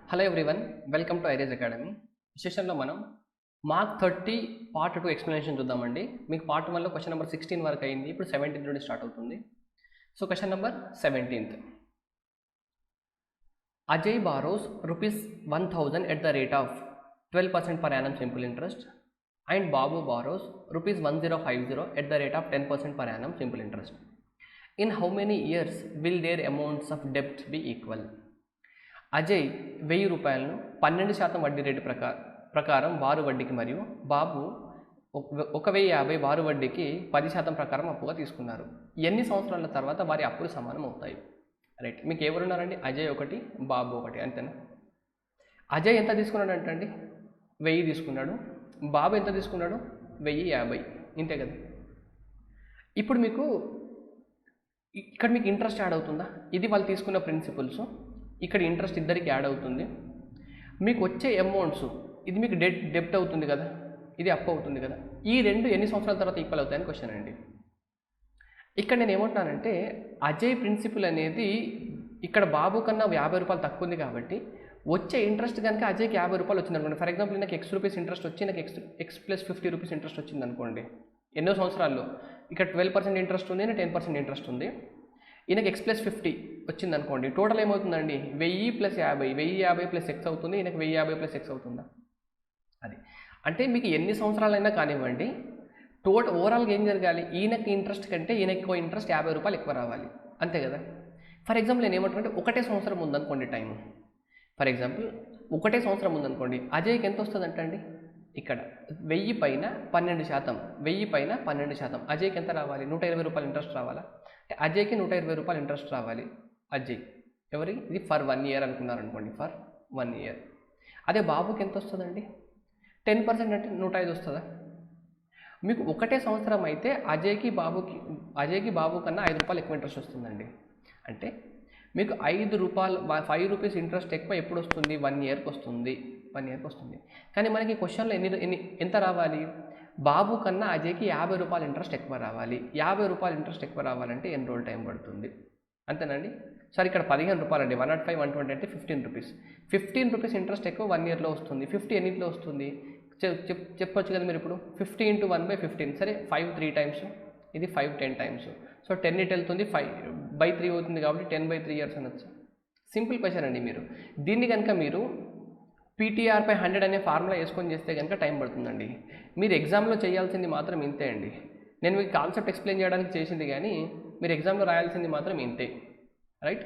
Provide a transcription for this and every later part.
Hello everyone, welcome to ఐరేజ్ academy. సెషన్లో మనం mark 30 part 2 explanation చూద్దామండి. మీకు పార్ట్ 1లో క్వశ్చన్ నెంబర్ 16 వరకు అయింది. ఇప్పుడు 17 నుండి స్టార్ట్ అవుతుంది. So question number 17. Ajay borrows ₹1000 at the rate of 12% per annum simple interest and Babu borrows ₹1050 at the rate of 10% per annum simple interest. In how many years will their amounts of debt be equal? Ajay ₹1000 12% వడ్డీ rate ప్రకారం బారు వడ్డీకి మరియు బాబు 1050 బారు వడ్డీకి 10% ప్రకారం అప్పుగా తీసుకున్నారు. ఎన్ని సంవత్సరాల తర్వాత వారి అప్పులు సమానం అవుతాయి? రైట్, మీకు ఎవరున్నారండి? అజయ్ ఒకటి, బాబు ఒకటి, అంతేనా? అజయ్ ఎంత తీసుకున్నాడు అంటండి? 1000 తీసుకున్నాడు. బాబు ఎంత తీసుకున్నాడు? 1050, ఇంతే కదా. ఇప్పుడు మీకు ఇక్కడ మీకు ఇంట్రెస్ట్ యాడ్ అవుతుందా? ఇది వాళ్ళు తీసుకున్న ప్రిన్సిపల్స్. ఇక్కడ ఇంట్రెస్ట్ ఇద్దరికి యాడ్ అవుతుంది. మీకు వచ్చే అమౌంట్స్, ఇది మీకు డెప్ట్ అవుతుంది కదా, ఇది అప్ అవుతుంది కదా. ఈ రెండు ఎన్ని సంవత్సరాల తర్వాత ఈక్వల్ అవుతాయని క్వశ్చన్ అండి. ఇక్కడ నేను ఏమంటున్నానంటే అజయ్ ప్రిన్సిపల్ అనేది ఇక్కడ బాబు కన్నా ₹50 తక్కువ ఉంది కాబట్టి వచ్చే ఇంట్రెస్ట్ కనుక అజయ్కి ₹50 వచ్చింది అనుకోండి. ఫర్ ఎగ్జాంపుల్ నాకు X ఇంట్రెస్ట్ వచ్చి నాకు ఎక్స్ ప్లస్ ₹50 ఇంట్రెస్ట్ వచ్చింది అనుకోండి. ఎన్నో సంవత్సరాల్లో ఇక్కడ 12% ఇంట్రెస్ట్ ఉంది, 10% ఇంట్రెస్ట్ ఉంది. ఈయనకి X+50 వచ్చింది అనుకోండి. టోటల్ ఏమవుతుందండి? 1000 + 50, 1050 + X అవుతుంది. ఈయనకి 1050 + X అవుతుందా? అది అంటే మీకు ఎన్ని సంవత్సరాలైనా కానివ్వండి, ఓవరాల్గా ఏం జరగాలి? ఈయనకి ఇంట్రెస్ట్ కంటే ఈయనకి ఎక్కువ ఇంట్రెస్ట్ ₹50 ఎక్కువ రావాలి, అంతే కదా. ఫర్ ఎగ్జాంపుల్ నేను ఏమంటానంటే ఒకటే సంవత్సరం ఉందనుకోండి టైం. ఫర్ ఎగ్జాంపుల్ ఒకటే సంవత్సరం ఉందనుకోండి. అజయ్కి ఎంత వస్తుందంట అండి? ఇక్కడ 1000 పైన 12%, 1000 పైన 12%. అజయ్కి ఎంత రావాలి? ₹120 ఇంట్రెస్ట్ రావాలా? అంటే అజయ్కి ₹120 ఇంట్రెస్ట్ రావాలి. అజయ్ ఎవరి? ఇది ఫర్ 1 ఇయర్ అనుకున్నారనుకోండి, ఫర్ 1 ఇయర్. అదే బాబుకి ఎంత వస్తుందండి? 10% అంటే 105 వస్తుందా? మీకు ఒకటే సంవత్సరం అయితే అజయ్కి బాబు కన్నా ₹5 ఎక్కువ ఇంట్రెస్ట్ వస్తుందండి. అంటే మీకు ₹5 ఇంట్రెస్ట్ ఎక్కువ ఎప్పుడు వస్తుంది? 1 ఇయర్కి వస్తుంది. 1 ఇయర్కి వస్తుంది. కానీ మనకి క్వశ్చన్లో ఎంత రావాలి? బాబు కన్నా అజయ్కి ₹50 ఇంట్రెస్ట్ ఎక్కువ రావాలి. ₹50 ఇంట్రెస్ట్ ఎక్కువ రావాలంటే ఎన్ని రోజులు టైం పడుతుంది? అంతేనండి. సరే, ఇక్కడ ₹15 అండి. 105, 120 అంటే ₹15. ₹15 ఇంట్రెస్ట్ ఎక్కువ 1 ఇయర్లో వస్తుంది. 50 ఎన్నిట్లో వస్తుంది? చెప్పొచ్చు కదా మీరు ఇప్పుడు. 50 × 1/15. సరే, 5 3 టైమ్స్, ఇది 5 10 టైమ్స్. సో 10 ఇటు వెళ్తుంది, 5/3 అవుతుంది కాబట్టి 10/3 ఇయర్స్ అనొచ్చు. సింపుల్ క్వశ్చన్ అండి. మీరు దీన్ని కనుక మీరు PTR/100 అనే ఫార్ములా వేసుకొని చేస్తే కనుక టైం పడుతుందండి. మీరు ఎగ్జామ్లో చేయాల్సింది మాత్రం ఇంతే అండి. నేను మీకు కాన్సెప్ట్ ఎక్స్ప్లెయిన్ చేయడానికి చేసింది, కానీ మీరు ఎగ్జామ్లో రాయాల్సింది మాత్రం ఇంతే. Right.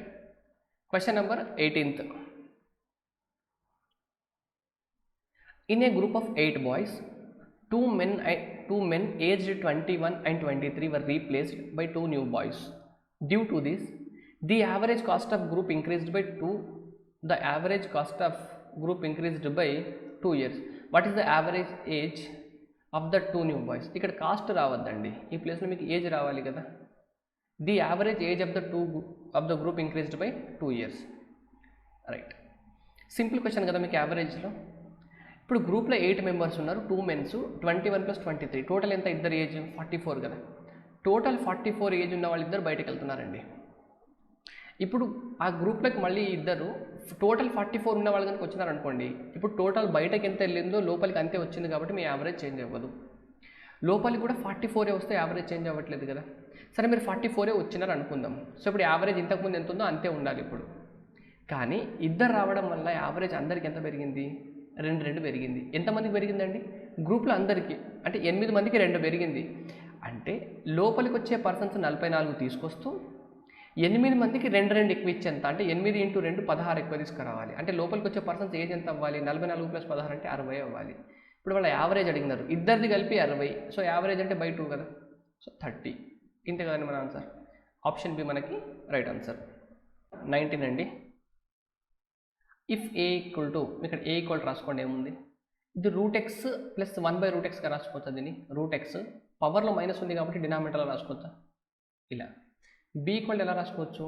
Question number 18. In a group of 8 boys, two men aged 21 and 23 were replaced by 2 new boys. Due to this, the average cost of group increased by 2. The average cost of group increased by 2 years. What is the average age of the 2 new boys? ఇక్కడ cost రావద్దండి, ఈ ప్లేస్లో మీకు age రావాలి కదా. The average age of the group increased by 2 years. Right, simple question కదా మీకు యావరేజ్లో. ఇప్పుడు గ్రూప్లో 8 మెంబర్స్ ఉన్నారు, 2 మెన్స్, 21 + 23. టోటల్ ఎంత? ఇద్దరు ఏజ్ 44 కదా. టోటల్ 44 ఏజ్ ఉన్న వాళ్ళిద్దరు బయటకు వెళ్తున్నారండి. ఇప్పుడు ఆ గ్రూప్లోకి మళ్ళీ ఇద్దరు టోటల్ 44 ఉన్న వాళ్ళు కనుక వచ్చినారనుకోండి. ఇప్పుడు టోటల్ బయటకు ఎంత వెళ్ళిందో లోపలికి అంతే వచ్చింది కాబట్టి మీ యావరేజ్ చేంజ్ అవ్వదు. లోపలికి కూడా 44 వస్తే యావరేజ్ చేంజ్ అవ్వట్లేదు కదా. సరే, మీరు 44 వచ్చినారు అనుకుందాం. సో ఇప్పుడు యావరేజ్ ఇంతకుముందు ఎంత ఉందో అంతే ఉండాలి ఇప్పుడు. కానీ ఇద్దరు రావడం వల్ల యావరేజ్ అందరికి ఎంత పెరిగింది? 2 పెరిగింది. ఎంతమందికి పెరిగిందండి? గ్రూప్లో అందరికీ, అంటే 8 మందికి 2 పెరిగింది. అంటే లోపలికి వచ్చే పర్సన్స్ 44 తీసుకొస్తూ 8 మందికి 2 ఎక్కువ ఇచ్చేంత, అంటే 8 × 2 16 ఎక్కువ తీసుకురావాలి. అంటే లోపలికి వచ్చే పర్సన్స్ ఏజ్ ఎంత అవ్వాలి? 44 + 16 అంటే 60 అవ్వాలి. ఇప్పుడు వాళ్ళ యావరేజ్ అడిగినారు, ఇద్దరిది కలిపి 60. సో యావరేజ్ అంటే by 2 కదా. సో 30. ఇంతే కదండి మన ఆన్సర్. ఆప్షన్ బి మనకి రైట్ ఆన్సర్. 19 అండి. ఇఫ్ ఏ ఈక్వల్ టు, ఇక్కడ ఏ ఈక్వల్ రాసుకోండి, ఏముంది? ఇది √x + 1/√xగా రాసుకోవచ్చా? దీన్ని √x పవర్లో మైనస్ ఉంది కాబట్టి డినామినేటర్లో రాసుకోవచ్చా? ఇలా. బి ఈక్వల్ ఎలా రాసుకోవచ్చు?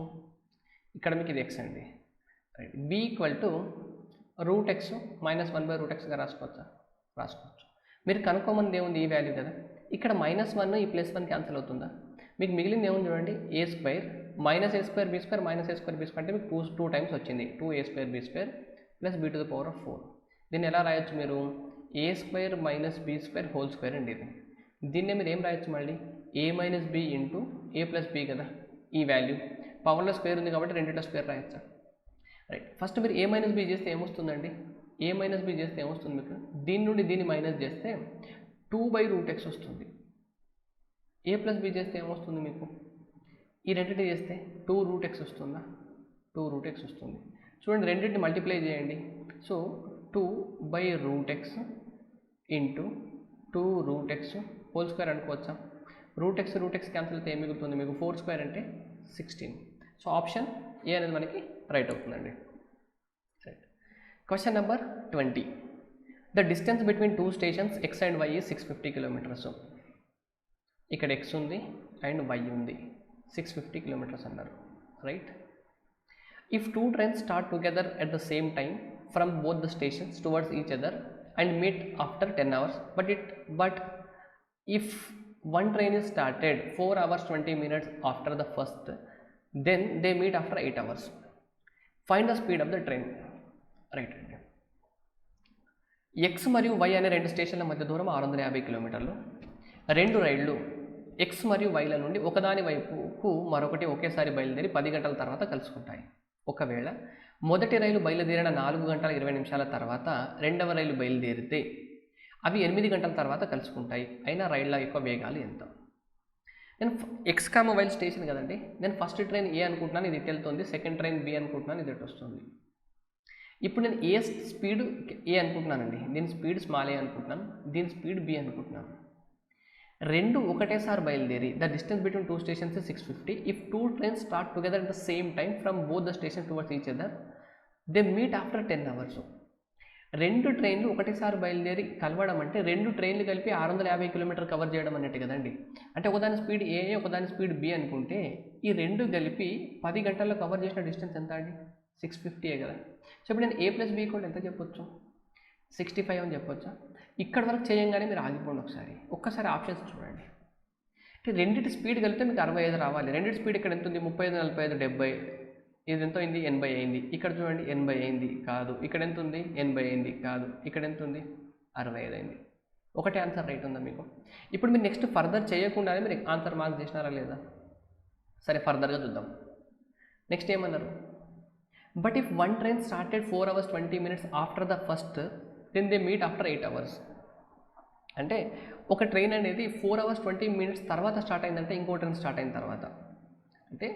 ఇక్కడ మీకు ఇది x అండి. Right, b equal to √x - 1/√xగా రాసుకోవచ్చా? రాసుకోవచ్చు. మీరు కనుక్కోమంది ఏముంది? ఈ వాల్యూ కదా. ఇక్కడ -1 ఈ +1 క్యాన్సిల్ అవుతుందా? మీకు మిగిలింది ఏముంది చూడండి, a² - a² b² - a² b² అంటే మీకు 2 టైమ్స్ వచ్చింది. 2a² b² plus b to the power of 4. దీన్ని ఎలా రాయొచ్చు మీరు? A square minus b square whole square అండి ఇది. దీన్నే మీరు ఏం రాయొచ్చు మళ్ళీ? A minus b into a plus b కదా ఈ వాల్యూ. పవర్లో స్క్వేర్ ఉంది కాబట్టి రెండింటిలో స్క్వేర్ రాయొచ్చా? రైట్. ఫస్ట్ మీరు ఏ మైనస్ బీ చేస్తే ఏమొస్తుందండి? ఏ మైనస్ బీ చేస్తే ఏమొస్తుంది మీకు? దీని నుండి దీన్ని మైనస్ చేస్తే 2/√x వస్తుంది. ఏ ప్లస్ బీ చేస్తే ఏమొస్తుంది మీకు? ఈ రెండింటి చేస్తే 2√x వస్తుందా? 2√x వస్తుంది. చూడండి, రెండింటిని మల్టిప్లై చేయండి. So 2/√x into 2√x whole square అనుకోవచ్చా? రూట్ ఎక్స్ క్యాన్సిల్ అయితే ఏం మిగులుతుంది మీకు? 4² అంటే 16. సో ఆప్షన్ ఏ అనేది మనకి రైట్ అవుతుందండి. Right. Question number 20. The distance between 2 stations x and y is 650 kilometres. ఇక్కడ ఎక్స్ ఉంది అండ్ వై ఉంది, 650 కిలోమీటర్స్ అన్నారు. Right. If 2 trains start together at the same time from both the stations towards each other and meet after 10 hours, but if one train is started 4 hours 20 minutes after the first, then they meet after 8 hours. Find the speed of the train. Right అండి. X మరియు why అనే రెండు స్టేషన్ల మధ్య దూరం 650 కిలోమీటర్లు. రెండు రైళ్లు ఎక్స్ మరియు వైల నుండి ఒకదాని వైపుకు మరొకటి ఒకేసారి బయలుదేరి 10 గంటల తర్వాత కలుసుకుంటాయి. ఒకవేళ మొదటి రైలు బయలుదేరిన 4 గంటల 20 నిమిషాల తర్వాత రెండవ రైలు బయలుదేరితే అవి 8 గంటల తర్వాత కలుసుకుంటాయి. అయినా రైళ్ల యొక్క వేగాలు ఎంత? నేను ఎక్స్ కామ వైల్ స్టేషన్ కదండి, నేను ఫస్ట్ ట్రైన్ ఏ అనుకుంటున్నాను, ఇది వెళ్తుంది. సెకండ్ ట్రైన్ బి అనుకుంటున్నాను, ఇది వస్తుంది. ఇప్పుడు నేను ఏ స్పీడ్ ఏ అనుకుంటున్నానండి, దీని స్పీడ్ స్మాల్ ఏ అనుకుంటున్నాను, దీని స్పీడ్ బి అనుకుంటున్నాను. రెండు ఒకటేసారి బయలుదేరి the distance between 2 stations 650. If 2 trains start together at the same time from both the station towards each other, they meet after 10 hours. రెండు ట్రైన్లు ఒకటేసారి బయలుదేరి కలవడం అంటే రెండు ట్రైన్లు కలిపి 650 కిలోమీటర్ కవర్ చేయడం అన్నట్టు కదండి. అంటే ఒకదాని స్పీడ్ ఏ, ఒకదాని స్పీడ్ బి అనుకుంటే ఈ రెండు కలిపి 10 గంటల్లో కవర్ చేసిన డిస్టెన్స్ ఎంత అండి? 650 కదా. సో ఇప్పుడు నేను ఏ ప్లస్ బి కూడా ఎంత చెప్పొచ్చు? 65 అని చెప్పొచ్చా? ఇక్కడ వరకు చేయంగానే మీరు ఆగిపోండి. ఒక్కసారి ఆప్షన్స్ చూడండి. అంటే రెండింటి స్పీడ్ కలిపితే మీకు 65 రావాలి. రెండింటి స్పీడ్ ఇక్కడ ఎంత ఉంది? 35, 45, 70. ఇది ఎంత అయింది? 80 అయింది. ఇక్కడ చూడండి 80 అయింది కాదు. ఇక్కడ ఎంత ఉంది? 80 అయింది కాదు. ఇక్కడ ఎంత ఉంది? 65 అయింది. ఒకటే ఆన్సర్ రైట్ ఉందా మీకు? ఇప్పుడు మీరు నెక్స్ట్ ఫర్దర్ చేయకుండానే మీరు ఆన్సర్ మార్క్ చేసినారా లేదా? సరే, ఫర్దర్గా చూద్దాం. నెక్స్ట్ ఏమన్నారు? But if one train started 4 hours 20 minutes after the first, then they meet after 8 hours. అంటే ఒక ట్రైన్ అనేది 4 hours 20 minutes తర్వాత స్టార్ట్ అయిందంటే ఇంకో ట్రైన్ స్టార్ట్ అయిన తర్వాత, అంటే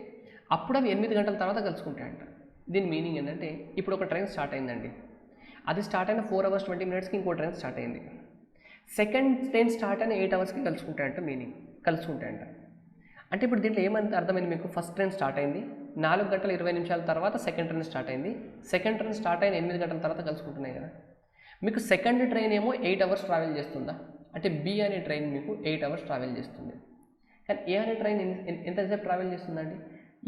అప్పుడు అవి 8 గంటల తర్వాత కలుసుకుంటాయంట. దీని మీనింగ్ ఏంటంటే ఇప్పుడు ఒక ట్రైన్ స్టార్ట్ అయిందండి, అది స్టార్ట్ అయిన 4 hours 20 minutesకి ఇంకో ట్రైన్ స్టార్ట్ అయింది. సెకండ్ ట్రైన్ స్టార్ట్ అయిన 8 hours కలుసుకుంటాయంట. మీనింగ్ కలుసుకుంటాయంట అంటే ఇప్పుడు దీంట్లో ఏమంత అర్థమైంది మీకు? ఫస్ట్ ట్రైన్ స్టార్ట్ అయింది 4 గంటల 20 నిమిషాల తర్వాత సెకండ్ ట్రైన్ స్టార్ట్ అయింది. సెకండ్ ట్రైన్ స్టార్ట్ అయిన 8 గంటల తర్వాత కలుసుకుంటున్నాయి కదా. మీకు సెకండ్ ట్రైన్ ఏమో 8 hours ట్రావెల్ చేస్తుందా? అంటే బి అనే ట్రైన్ మీకు 8 hours ట్రావెల్ చేస్తుంది. కానీ ఏ అనే ట్రైన్ ఎంతసేపు ట్రావెల్ చేస్తుందండి?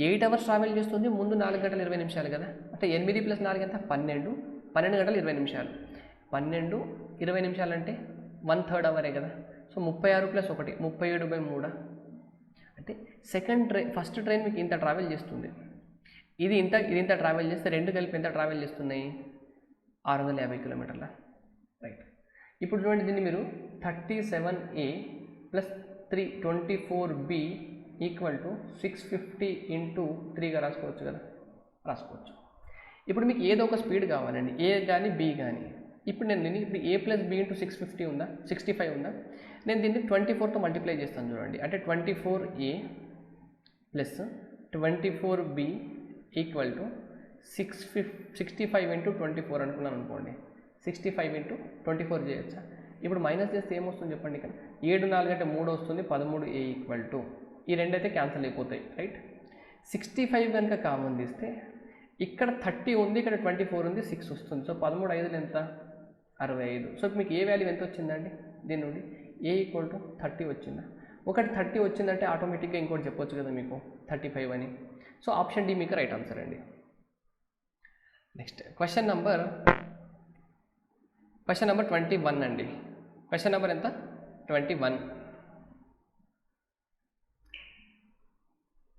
8 hours ట్రావెల్ చేస్తుంది. ముందు 4 గంటల 20 నిమిషాలు కదా. అంటే 8 + 4 ఎంత? 12. 12 గంటల 20 నిమిషాలు. 12 20 నిమిషాలు అంటే 1/3 అవరే కదా. సో 36 + 1 37/3. అంటే ఫస్ట్ ట్రైన్ మీకు ఇంత ట్రావెల్ చేస్తుంది. ఇది ఇంత ట్రావెల్ చేస్తే రెండు కలిపి ఎంత ట్రావెల్ చేస్తున్నాయి? 650 కిలోమీటర్ల. రైట్. ఇప్పుడు చూడండి, దీన్ని మీరు 37A + 324B = 650 × 3గా రాసుకోవచ్చు కదా. రాసుకోవచ్చు. ఇప్పుడు మీకు ఏదో ఒక స్పీడ్ కావాలండి, ఏ కానీ బి కానీ. ఇప్పుడు ఇప్పుడు A + B × 650 ఉందా? 65 ఉందా? నేను దీన్ని 24తో మల్టిప్లై చేస్తాను చూడండి. అంటే 24A + 24B = 65 × 24 అనుకున్నాను అనుకోండి. 65 × 24 చేయొచ్చా? ఇప్పుడు మైనస్ చేస్తే ఏమొస్తుంది చెప్పండి. ఇక్కడ 7 4 అంటే 3 వస్తుంది. 13A = ఈ రెండైతే క్యాన్సిల్ అయిపోతాయి. రైట్. 65 కనుక కామన్ తీస్తే ఇక్కడ 30 ఉంది, ఇక్కడ 24 ఉంది, 6 వస్తుంది. సో 13 5 ఎంత? 65. సో మీకు ఏ వాల్యూ ఎంత వచ్చిందండి? దీని నుండి A = 30 వచ్చిందా? ఒకటి 30 వచ్చిందంటే ఆటోమేటిక్గా ఇంకోటి చెప్పొచ్చు కదా మీకు 35 అని. సో ఆప్షన్ డి మీకు రైట్ ఆన్సర్ అండి. నెక్స్ట్ క్వశ్చన్ నెంబర్ 21 అండి. క్వశ్చన్ నెంబర్ ఎంత? 21.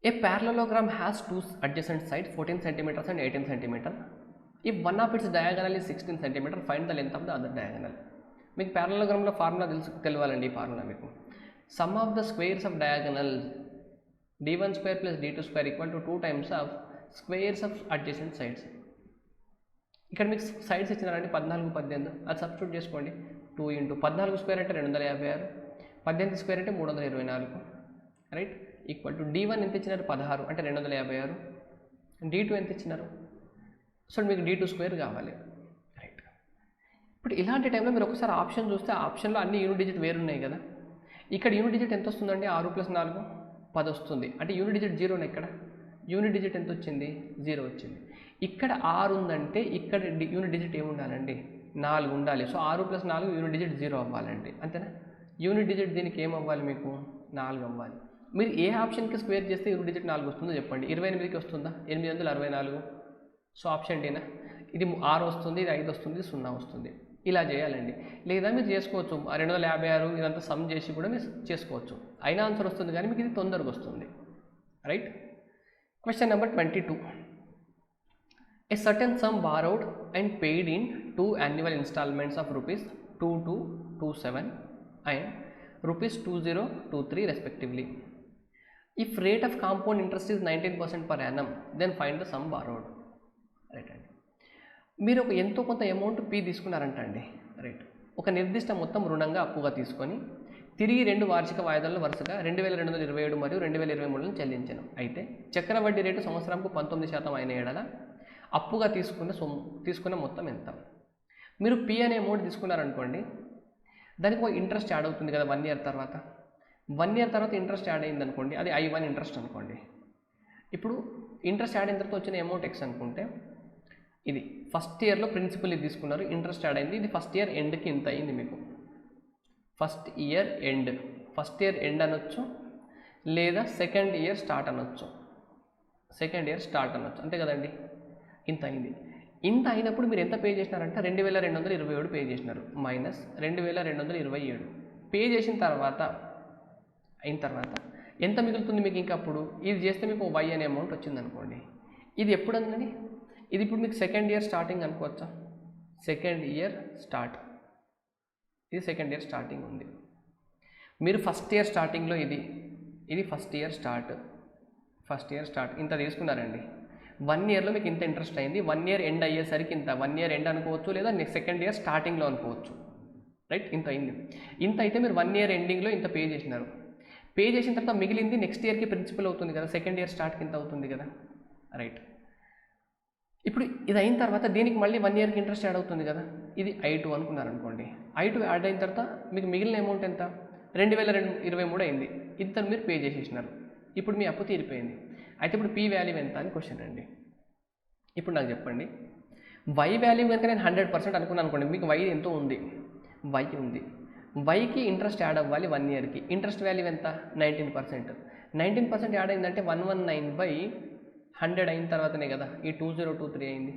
A parallelogram has two adjacent sides 14 cm and 18 cm. If one of its diagonal is 16 cm, find the length of the other diagonal. మీకు ప్యారలలోగ్రామ్లో formula తెలియాలండి. ఈ formula మీకు some of the squares of diagonal d1 square plus d2 square equal to 2 times of squares of adjacent sides. ఇక్కడ మీకు sides ఇచ్చినారండి 14, 18, అది substitute చేసుకోండి. 2 into 14 square అంటే 256, 18 square అంటే 324, right, equal to d1 ఎంత ఇచ్చినారు 16 అంటే 256, d2 ఎంత ఇచ్చినారు, సో మీకు d2 స్క్వేర్ కావాలి, రైట్. ఇప్పుడు ఇలాంటి టైంలో మీరు ఒకసారి ఆప్షన్ చూస్తే ఆ ఆప్షన్లో అన్ని యూనిట్ డిజిట్ వేరు ఉన్నాయి కదా. ఇక్కడ యూనిట్ డిజిట్ ఎంత వస్తుందండి 6 + 4 10 వస్తుంది. అంటే యూనిట్ డిజిట్ 0 ఇక్కడ యూనిట్ డిజిట్ ఎంత వచ్చింది 0 వచ్చింది. ఇక్కడ 6 ఉందంటే ఇక్కడ యూనిట్ డిజిట్ ఏమి ఉండాలండి 4 ఉండాలి. సో 6 + 4 యూనిట్ డిజిట్ 0 అవ్వాలండి, అంతేనా. యూనిట్ డిజిట్ దీనికి ఏం అవ్వాలి మీకు 4 అవ్వాలి. మీరు ఏ ఆప్షన్కి స్క్వేర్ చేస్తే యూనిట్ డిజిట్ 4 వస్తుందో చెప్పండి. 28కి వస్తుందా 864, సో ఆప్షన్ డీనా. ఇది 6 వస్తుంది, ఇది 5 వస్తుంది, 0 వస్తుంది. ఇలా చేయాలండి. లేదా మీరు చేసుకోవచ్చు 256 ఇదంతా సమ్ చేసి కూడా మీరు చేసుకోవచ్చు. అయినా ఆన్సర్ వస్తుంది కానీ మీకు ఇది తొందరగా వస్తుంది, right. Question number 22. A certain sum borrowed and paid in 2 annual installments of rupees 2227 and rupees 2023 respectively. If rate of compound interest is 19% per annum, then find the sum borrowed. Right అండి. మీరు ఒక ఎంతో కొంత amount P తీసుకున్నారంట అండి, right. ఒక నిర్దిష్ట మొత్తం రుణంగా అప్పుగా తీసుకొని తిరిగి 2 వార్షిక వాయిదాలను వరుసగా 2227 మరియు 2023 చెల్లించాను. అయితే చక్రవడ్డీ రేటు సంవత్సరంకు 19% అయిన ఏడల అప్పుగా తీసుకున్న మొత్తం ఎంత. మీరు పీ అనే అమౌంట్ తీసుకున్నారనుకోండి, దానికి ఒక ఇంట్రెస్ట్ యాడ్ అవుతుంది కదా 1 ఇయర్ తర్వాత. 1 ఇయర్ తర్వాత ఇంట్రెస్ట్ యాడ్ అయింది అనుకోండి, అది I1 ఇంట్రెస్ట్ అనుకోండి. ఇప్పుడు ఇంట్రెస్ట్ యాడ్ అయిన తర్వాత వచ్చిన అమౌంట్ ఎక్స్ అనుకుంటే, ఇది ఫస్ట్ ఇయర్లో ప్రిన్సిపల్ ఇది తీసుకున్నారు, ఇంట్రెస్ట్ యాడ్ అయింది, ఇది ఫస్ట్ ఇయర్ ఎండ్కి ఇంత అయింది మీకు. ఫస్ట్ ఇయర్ ఎండ్ అనొచ్చు, లేదా సెకండ్ ఇయర్ స్టార్ట్ అనొచ్చు, అంతే కదండి. ఇంత అయింది. ఇంత అయినప్పుడు మీరు ఎంత పే చేసినారంటే 2227 పే చేసినారు, మైనస్ 2227 పే చేసిన తర్వాత ఎంత మిగులుతుంది మీకు. ఇంకా అప్పుడు ఇది చేస్తే మీకు Y అనే అమౌంట్ వచ్చింది అనుకోండి. ఇది ఎప్పుడు అందండి, ఇది ఇప్పుడు మీకు సెకండ్ ఇయర్ స్టార్టింగ్ అనుకోవచ్చా. సెకండ్ ఇయర్ స్టార్టింగ్ ఉంది. మీరు ఫస్ట్ ఇయర్ స్టార్టింగ్లో ఇది ఫస్ట్ ఇయర్ స్టార్ట్ ఇంత తీసుకున్నారండి. 1 ఇయర్లో మీకు ఇంత ఇంట్రెస్ట్ అయింది. 1 ఇయర్ ఎండ్ అయ్యేసరికి ఇంత, 1 ఇయర్ ఎండ్ అనుకోవచ్చు, లేదా సెకండ్ ఇయర్ స్టార్టింగ్లో అనుకోవచ్చు, రైట్. ఇంత అయింది. ఇంత అయితే మీరు 1 ఇయర్ ఎండింగ్లో ఇంత పే చేసినారు. పే చేసిన తర్వాత మిగిలింది నెక్స్ట్ ఇయర్కి ప్రిన్సిపల్ అవుతుంది కదా, సెకండ్ ఇయర్ స్టార్ట్కి ఇంత అవుతుంది కదా, రైట్. ఇప్పుడు ఇది అయిన తర్వాత దీనికి మళ్ళీ 1 ఇయర్కి ఇంట్రెస్ట్ యాడ్ అవుతుంది కదా, ఇది I2 అనుకున్నారనుకోండి. I2 యాడ్ అయిన తర్వాత మీకు మిగిలిన అమౌంట్ ఎంత 2223 అయింది. ఇంత మీరు పే చేసేసినారు. ఇప్పుడు మీ అప్పు తీరిపోయింది. అయితే ఇప్పుడు పీ వాల్యూ ఎంత అని క్వశ్చన్ అండి. ఇప్పుడు నాకు చెప్పండి, Y వాల్యూ కనుక నేను 100% అనుకున్నాను అనుకోండి, మీకు Y ఎంతో ఉంది, Y ఉంది. Yకి ఇంట్రెస్ట్ యాడ్ అవ్వాలి 1 ఇయర్కి. ఇంట్రెస్ట్ వాల్యూ ఎంత 19%. 19% యాడ్ అయిందంటే 119/100 అయిన తర్వాతనే కదా ఈ 2023 అయింది.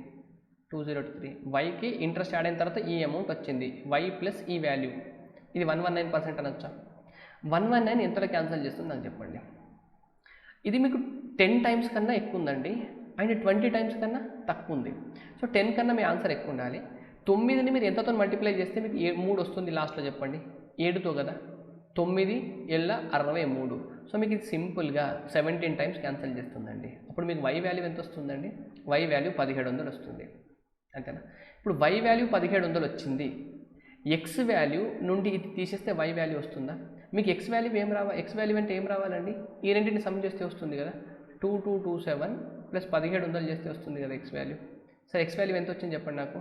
2023 Yకి ఇంట్రెస్ట్ యాడ్ అయిన తర్వాత ఈ అమౌంట్ వచ్చింది, Y ప్లస్ ఈ వాల్యూ, ఇది 119% అనొచ్చా. 119 ఎంతలో క్యాన్సిల్ చేస్తుంది నాకు చెప్పండి. ఇది మీకు 10 టైమ్స్ కన్నా ఎక్కువ ఉందండి, అండ్ 20 టైమ్స్ కన్నా తక్కువ ఉంది. సో 10 కన్నా మీ ఆన్సర్ ఎక్కువ ఉండాలి. 9ని మీరు ఎంతతో మల్టిప్లై చేస్తే మీకు 3 వస్తుంది లాస్ట్లో చెప్పండి. 7తో కదా, 9 ఏళ్ళ 63. సో మీకు ఇది సింపుల్గా 17 టైమ్స్ క్యాన్సిల్ చేస్తుందండి. అప్పుడు మీకు Y వాల్యూ ఎంత వస్తుందండి, Y వాల్యూ 1700 వస్తుంది, అంతేనా. ఇప్పుడు Y వాల్యూ 1700 వచ్చింది. X వాల్యూ నుండి ఇది తీసేస్తే Y వాల్యూ వస్తుందా. మీకు X వాల్యూ X వాల్యూ అంటే ఏం రావాలండి, ఈ రెండింటిని సమ్ చేస్తే వస్తుంది కదా, 2227 ప్లస్ 1700 చేస్తే వస్తుంది కదా X వాల్యూ. సరే X వాల్యూ ఎంత వచ్చింది చెప్పండి నాకు,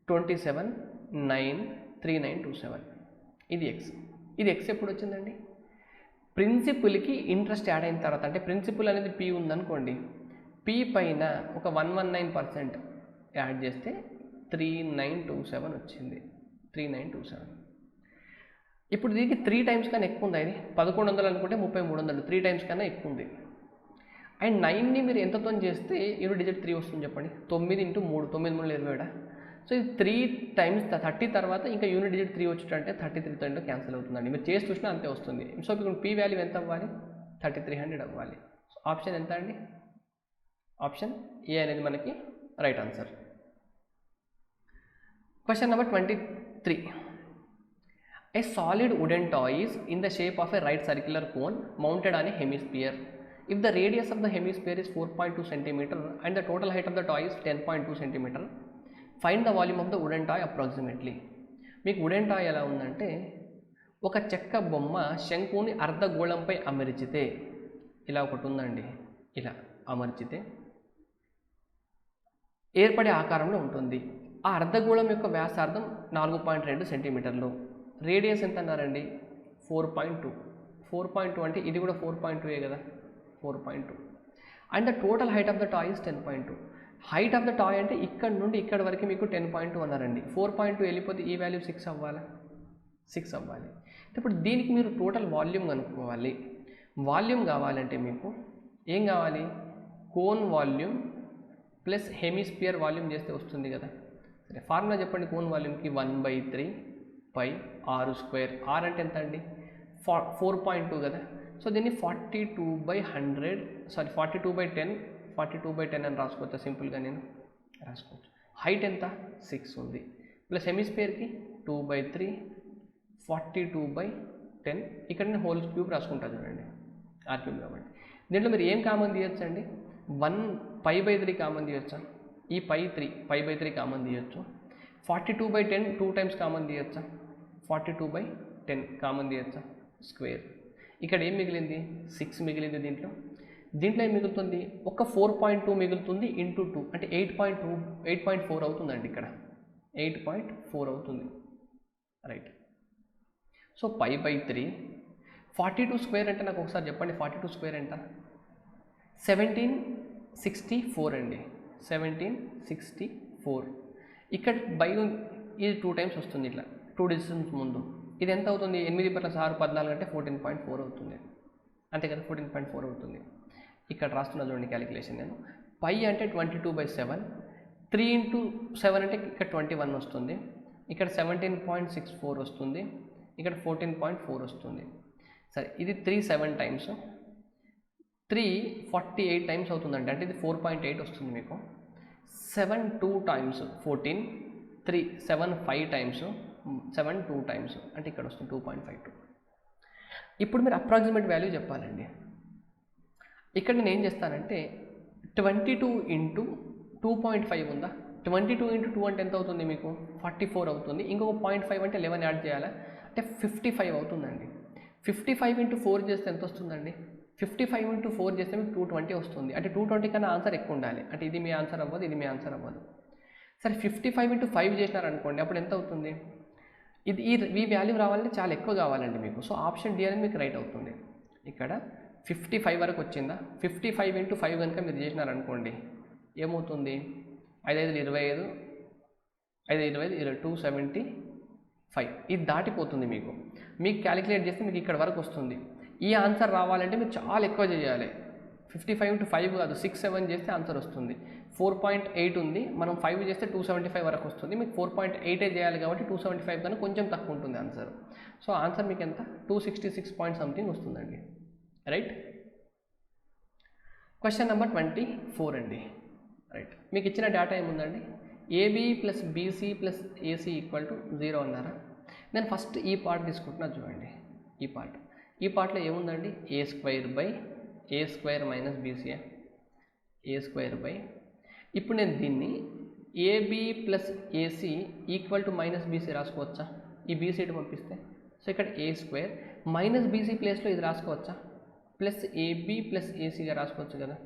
27,93927. ఇది X ఎప్పుడు వచ్చిందండి, ప్రిన్సిపుల్కి ఇంట్రెస్ట్ యాడ్ అయిన తర్వాత. అంటే ప్రిన్సిపుల్ అనేది P ఉందనుకోండి, P పైన ఒక 119% యాడ్ చేస్తే 3927 వచ్చింది, 3927. ఇప్పుడు దీనికి 3 టైమ్స్ కన్నా ఎక్కువ ఉంది. ఇది 1100 అనుకుంటే 3300, 3 టైమ్స్ కన్నా ఎక్కువ ఉంది. అండ్ 9ని మీరు ఎంతతో చేస్తే యూనిట్ డిజిట్ 3 వస్తుంది చెప్పండి, 9 × 3, 9 × 27. సో ఇది 3 టైమ్స్ 30 తర్వాత ఇంకా యూనిట్ డిజిట్ 3 వచ్చేటంటే 33తో క్యాన్సిల్ అవుతుందండి. మీరు చేసి చూసినా అంతే వస్తుంది. సో ఇప్పుడు P వాల్యూ ఎంత అవ్వాలి, 3300 అవ్వాలి. సో ఆప్షన్ ఎంత అండి, ఆప్షన్ ఏ అనేది మనకి right answer. Question number 23. A solid wooden toy is in the shape of a right circular cone mounted on a hemisphere. If the radius of the hemisphere is 4.2 cm and the total height of the toy is 10.2 cm, find the volume of the wooden toy approximately. మీకు wooden toy ఎలా ఉందంటే, ఒక చెక్క బొమ్మ శంకుని అర్ధగోళంపై అమర్చితే ఇలా ఒకటి ఉందండి, ఇలా అమర్చితే ఏర్పడే ఆకారంలో ఉంటుంది. ఆ అర్ధగోళం యొక్క వ్యాసార్థం 4.2 సెంటీమీటర్లు. రేడియస్ ఎంత అన్నారండి? 4.2. 4.2 అంటే ఇది కూడా 4.2 కదా, 4.2. And the total height of the toy is 10.2. Height of the toy అంటే ఇక్కడ నుండి ఇక్కడ వరకు మీకు 10.2 అన్నారండి. 4.2 వెళ్ళిపోతే ఈ వాల్యూ 6 అవ్వాలా? 6 అవ్వాలి. ఇప్పుడు దీనికి మీరు టోటల్ వాల్యూమ్ కనుక్కోవాలి. వాల్యూమ్ కావాలంటే మీకు ఏం కావాలి? Cone volume plus hemisphere volume చేస్తే వస్తుంది కదా. సరే, ఫార్ములా చెప్పండి. కోన్ వాల్యూమ్కి 1/3 పై ఆర్ స్క్వేర్. ఆర్ అంటే ఎంత అండి? 4.2 కదా. సో దీన్ని 42/100 సారీ 42/10 42/10 అని రాసుకోవచ్చా? సింపుల్గా నేను రాసుకోవచ్చు. హైట్ ఎంత? 6 ఉంది. ప్లస్ హెమిస్పియర్కి 2/3 42/10. ఇక్కడ నేను హోల్ క్యూబ్ రాసుకుంటా చూడండి, ఆర్ క్యూబ్ కాబట్టి. దీంట్లో మీరు ఏం కామన్ తీయచ్చు అండి? 1 π/3 కామన్ తీయచ్చా? ఈ π/3 కామన్ తీయచ్చు. 42/10 2 టైమ్స్ కామన్ తీయచ్చా? 42/10 కామన్ తీయచ్చా? స్క్వేర్. ఇక్కడ ఏం మిగిలింది? 6 మిగిలింది. దీంట్లో ఏం మిగులుతుంది? ఒక 4.2 మిగులుతుంది ఇంటూ 2 అంటే 8.4 అవుతుందండి. ఇక్కడ 8.4 అవుతుంది. రైట్. సో π/3 42 స్క్వేర్ అంటే నాకు ఒకసారి చెప్పండి. 42 స్క్వేర్ ఎంత? 1764 అండి. 1764. ఇక్కడ బై ఇది 2 టైమ్స్ వస్తుంది, ఇట్లా 2 డిజిట్స్ ముందు. ఇది ఎంత అవుతుంది? 8 + 6 14 అంటే 14.4 అవుతుంది. అంతే కదా, 14.4 అవుతుంది. ఇక్కడ రాస్తున్నా చూడండి క్యాలిక్యులేషన్ నేను. పై అంటే 22/7. 3 × 7 అంటే ఇక్కడ 21 వస్తుంది. ఇక్కడ 17.64 వస్తుంది. ఇక్కడ 14.4 వస్తుంది. సరే, ఇది 3 7 టైమ్స్ 3 48 టైమ్స్ అవుతుందండి. అంటే ఇది 4.8 వస్తుంది మీకు. 7 2 టైమ్స్ 14. 3 7 5 టైమ్స్ 7 2 టైమ్స్ అంటే ఇక్కడ వస్తుంది 2.52. ఇప్పుడు మీరు అప్రాక్సిమేట్ వాల్యూ చెప్పాలండి. ఇక్కడ నేను ఏం చేస్తానంటే 22 × 2.5 ఉందా? 22 × 2 అంటే ఎంత అవుతుంది మీకు? 44 అవుతుంది. ఇంకొక 0.5 అంటే 11 యాడ్ చేయాలా అంటే 55 అవుతుందండి. 55 × 4 చేస్తే ఎంత వస్తుందండి? 55 × 4 చేస్తే మీకు 220 వస్తుంది. అంటే 220 కన్నా ఆన్సర్ ఎక్కువ ఉండాలి. అంటే ఇది మీ ఆన్సర్ అవ్వదు, ఇది మీ ఆన్సర్ అవ్వదు. సరే, 55 × 5 చేసినారనుకోండి, అప్పుడు ఎంత అవుతుంది? ఈ వాల్యూ రావాలంటే చాలా ఎక్కువ కావాలండి మీకు. సో ఆప్షన్ డి అనేది మీకు రైట్ అవుతుంది. ఇక్కడ 55 వరకు వచ్చిందా? 55 × 5 కనుక మీరు చేసినారనుకోండి ఏమవుతుంది? 5 5 25 5 25 275. ఇది దాటిపోతుంది మీకు. క్యాలిక్యులేట్ చేస్తే మీకు ఇక్కడ వరకు వస్తుంది. ఈ ఆన్సర్ రావాలంటే మీరు చాలా ఎక్కువ చేయాలి. 55 × 5 కాదు, 6 7 చేస్తే ఆన్సర్ వస్తుంది. 4.8 ఉంది, మనం 5 చేస్తే 275 వరకు వస్తుంది. మీకు 4.8 చేయాలి కాబట్టి 275 కన్నా కొంచెం తక్కువ ఉంటుంది ఆన్సర్. సో ఆన్సర్ మీకు ఎంత? 266 పాయింట్ సంథింగ్ వస్తుందండి. రైట్. క్వశ్చన్ నెంబర్ 24 అండి. రైట్. మీకు ఇచ్చిన డేటా ఏముందండి? AB + BC + AC = 0 అన్నారా? నేను ఫస్ట్ ఈ పార్ట్ తీసుకుంటున్నా చూడండి. ఈ పార్ట్లో ఏముందండి? A² - BC. A² ఇప్పుడు నేను దీన్ని AB + AC = BC రాసుకోవచ్చా? ఈ BC ఇటు పంపిస్తే సో ఇక్కడ A² BC ప్లేస్లో ఇది రాసుకోవచ్చా? +AB + AC రాసుకోవచ్చు కదా.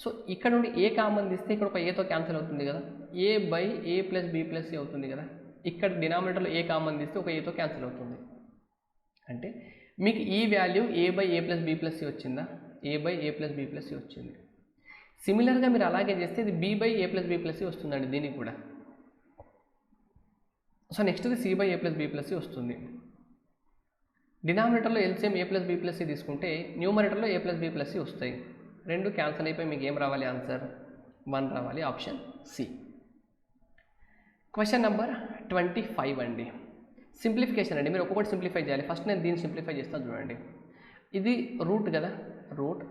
సో ఇక్కడ నుండి ఏ కామన్ తీస్తే ఇక్కడ ఒక ఏతో క్యాన్సిల్ అవుతుంది కదా. A/A + B + C అవుతుంది కదా. ఇక్కడ డినామినేటర్లో ఏ కామన్ తీస్తే ఒక ఏతో క్యాన్సిల్ అవుతుంది. అంటే మీకు ఈ వాల్యూ A/A + B + C వచ్చిందా? A/A + B + C వచ్చింది. సిమిలర్గా మీరు అలాగే చేస్తే ఇది B/A + B + C వస్తుందండి దీనికి కూడా. సో నెక్స్ట్ ఇది C/A + B + C వస్తుంది. డినామినేటర్లో LCM A + B + C తీసుకుంటే న్యూమరేటర్లో A + B + C వస్తాయి. రెండు క్యాన్సిల్ అయిపోయి మీకు ఏం రావాలి? ఆన్సర్ 1 రావాలి. Option C. క్వశ్చన్ నెంబర్ 25 అండి. సింప్లిఫికేషన్ అండి. మీరు ఒక్కొక్కటి సింప్లిఫై చేయాలి. ఫస్ట్ నేను దీన్ని సింప్లిఫై చేస్తాను చూడండి. ఇది రూట్ కదా, రూట్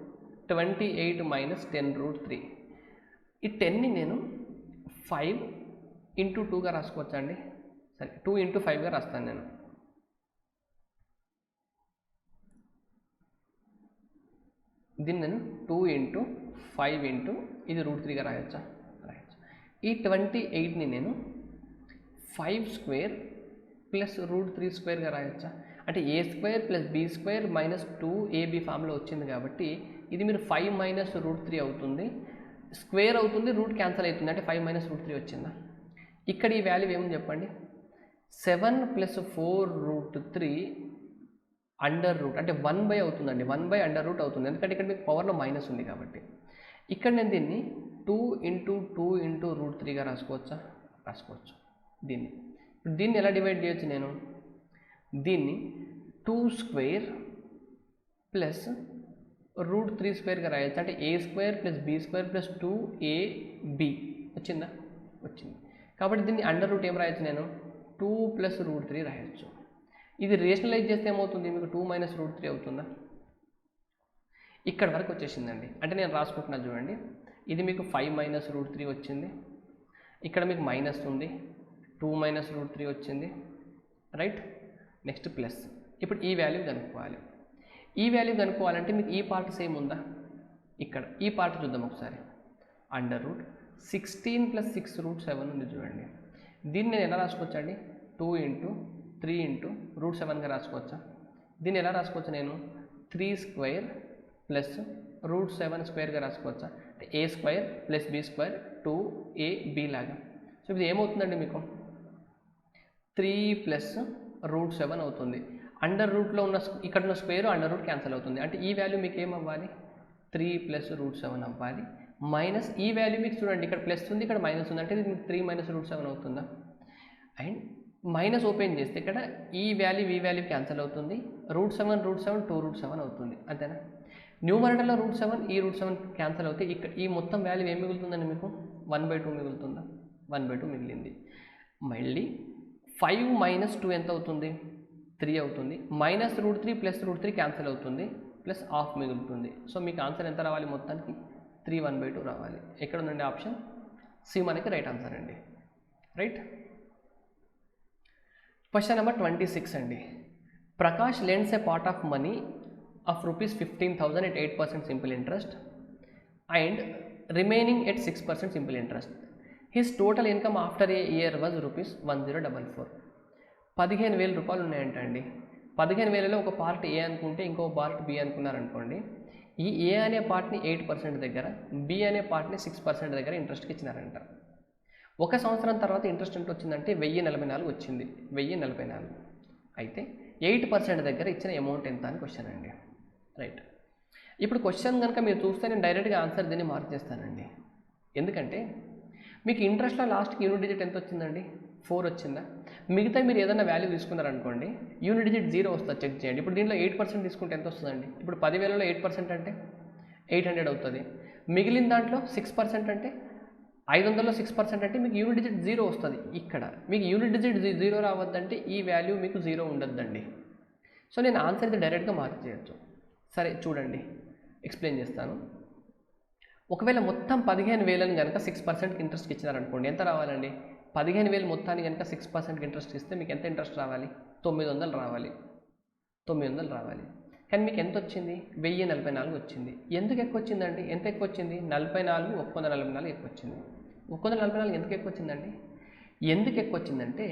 28 - 10√3. ఈ 10ని నేను 5 ఇంటూ 2గా రాసుకోవచ్చా అండి? సరే 2 ఇంటూ 5గా రాస్తాను నేను. దీన్ని నేను 2 ఇంటూ 5 ఇంటూ ఇది √3గా రాయొచ్చా? రాయొచ్చు. ఈ 28ని నేను 5 స్క్వేర్ ప్లస్ √3 స్క్వేర్గా రాయొచ్చా? అంటే a square plus b square minus 2ab ఫామ్లో వచ్చింది కాబట్టి ఇది మీరు 5 మైనస్ √3 అవుతుంది, స్క్వేర్ అవుతుంది, రూట్ క్యాన్సిల్ అవుతుంది, అంటే 5 మైనస్ √3 వచ్చిందా? ఇక్కడ ఈ వాల్యూ ఏముంది చెప్పండి? 7 ప్లస్ 4√3 అండర్ రూట్, అంటే 1 అవుతుందండి, 1 అండర్ రూట్ అవుతుంది, ఎందుకంటే ఇక్కడ మీకు పవర్లో మైనస్ ఉంది కాబట్టి. ఇక్కడ నేను దీన్ని 2 ఇంటూ 2 ఇంటూ √3గా రాసుకోవచ్చా? రాసుకోవచ్చు. దీన్ని ఎలా డివైడ్ చేయొచ్చు నేను? దీన్ని 2 స్క్వేర్ ప్లస్ √3 స్క్వేర్గా రాయొచ్చు, అంటే a square plus b square plus 2ab వచ్చిందా? వచ్చింది. కాబట్టి దీన్ని అండర్ రూట్ ఏం రాయొచ్చు నేను? 2 ప్లస్ √3 రాయొచ్చు. ఇది రేషనలైజ్ చేస్తే ఏమవుతుంది? మీకు 2 మైనస్ √3 అవుతుందా? ఇక్కడ వరకు వచ్చేసిందండి. అంటే నేను రాసుకుంటున్నా చూడండి, ఇది మీకు 5 మైనస్ √3 వచ్చింది, ఇక్కడ మీకు మైనస్ ఉంది, 2 మైనస్ √3 వచ్చింది, రైట్? Next plus. ఇప్పుడు ఈ వాల్యూ కనుక్కోవాలి. ఈ వాల్యూ కనుక్కోవాలంటే మీకు ఈ పార్ట్ సేమ్ ఉందా? ఇక్కడ ఈ పార్ట్ చూద్దాం ఒకసారి. అండర్ రూట్ 16 ప్లస్ 6√7 ఉంది చూడండి. దీన్ని నేను ఎలా రాసుకోవచ్చా అండి? 2 ఇంటూ 3 ఇంటూ √7గా రాసుకోవచ్చా? దీన్ని ఎలా రాసుకోవచ్చు నేను? 3 స్క్వేర్ ప్లస్ √7 స్క్వేర్గా రాసుకోవచ్చా? అంటే a square plus b square 2ab లాగా. సో ఇది ఏమవుతుందండి మీకు? 3 ప్లస్ √7 అవుతుంది. అండర్ రూట్లో ఉన్న ఇక్కడ ఉన్న స్క్వేర్ అండర్ రూట్ క్యాన్సిల్ అవుతుంది, అంటే ఈ వాల్యూ మీకు ఏమవ్వాలి? 3 ప్లస్ √7 అవ్వాలి. మైనస్ ఈ వాల్యూ మీకు చూడండి, ఇక్కడ ప్లస్ ఉంది, ఇక్కడ మైనస్ ఉంది, అంటే ఇది మీకు 3 మైనస్ √7 అవుతుందా? అండ్ మైనస్ ఓపెన్ చేస్తే ఇక్కడ ఈ వాల్యూ క్యాన్సిల్ అవుతుంది, √7 2√7 అవుతుంది, అంతేనా? న్యూమరేటర్లో √7 ఈ √7 క్యాన్సిల్ అవుతే ఇక్కడ ఈ మొత్తం వాల్యూ ఏం మిగులుతుందండి మీకు? 1/2 మిగులుతుందా? 1/2 మిగిలింది. మళ్ళీ 5 మైనస్ 2 ఎంత అవుతుంది? 3 అవుతుంది. మైనస్ √3 ప్లస్ √3 క్యాన్సిల్ అవుతుంది, ప్లస్ హాఫ్ మిగులుతుంది. సో మీకు ఆన్సర్ ఎంత రావాలి? మొత్తానికి 3 1/2 రావాలి. ఎక్కడ ఉందండి ఆప్షన్? సి మనకి రైట్ ఆన్సర్ అండి, రైట్? క్వశ్చన్ నెంబర్ 26 అండి. Prakash lends a part of money of rupees 15,000 at 8% simple interest and remaining at 6% simple interest. His total income after a year was rupees 1044. 15,000 రూపాయలు ఉన్నాయంటండి. 15,000లో ఒక పార్ట్ ఏ అనుకుంటే ఇంకో part B అనుకున్నారనుకోండి. ఈ ఏ అనే పార్ట్ని 8% దగ్గర, బి అనే పార్ట్ని 6% దగ్గర ఇంట్రెస్ట్కి ఇచ్చినారంట. ఒక సంవత్సరం తర్వాత ఇంట్రెస్ట్ ఎంత వచ్చిందంటే 1044 వచ్చింది, 1044. అయితే 8% దగ్గర ఇచ్చిన అమౌంట్ ఎంత అని క్వశ్చన్ అండి, రైట్? ఇప్పుడు క్వశ్చన్ కనుక మీరు చూస్తే నేను డైరెక్ట్గా ఆన్సర్ దీన్ని మార్చేస్తానండి. ఎందుకంటే మీకు ఇంట్రెస్ట్లో లాస్ట్కి యూనిట్ డిజిట్ ఎంత వచ్చిందండి? 4 వచ్చిందా? మిగతా మీరు ఏదైనా వాల్యూ తీసుకున్నారనుకోండి, యూనిట్ డిజిట్ 0 వస్తుంది, చెక్ చేయండి. ఇప్పుడు దీంట్లో 8% తీసుకుంటే ఎంత వస్తుందండి? ఇప్పుడు 10,000లో 8% అంటే 800 అవుతుంది. మిగిలిన దాంట్లో 6% అంటే 500లో 6% అంటే మీకు యూనిట్ డిజిట్ 0 వస్తుంది. ఇక్కడ మీకు యూనిట్ డిజిట్ 0 రావద్దంటే ఈ వాల్యూ మీకు 0 ఉండద్దండి. సో నేను ఆన్సర్ ఇది డైరెక్ట్గా మార్చేయచ్చు. సరే చూడండి, ఎక్స్ప్లెయిన్ చేస్తాను. ఒకవేళ మొత్తం 15,000 కనుక 6%కి ఇంట్రెస్ట్కి ఇచ్చినారనుకోండి, ఎంత రావాలండి? 15,000 మొత్తాన్ని కనుక 6%కి ఇంట్రెస్ట్ ఇస్తే మీకు ఎంత ఇంట్రెస్ట్ రావాలి? 900 రావాలి, 900 రావాలి. కానీ మీకు ఎంత వచ్చింది? 1044 వచ్చింది. ఎందుకు ఎక్కువ వచ్చిందండి? ఎంత ఎక్కువ వచ్చింది? 44, 144 ఎక్కువ వచ్చింది. 144 ఎందుకు ఎక్కువ వచ్చిందండి? ఎందుకు ఎక్కువ వచ్చిందంటే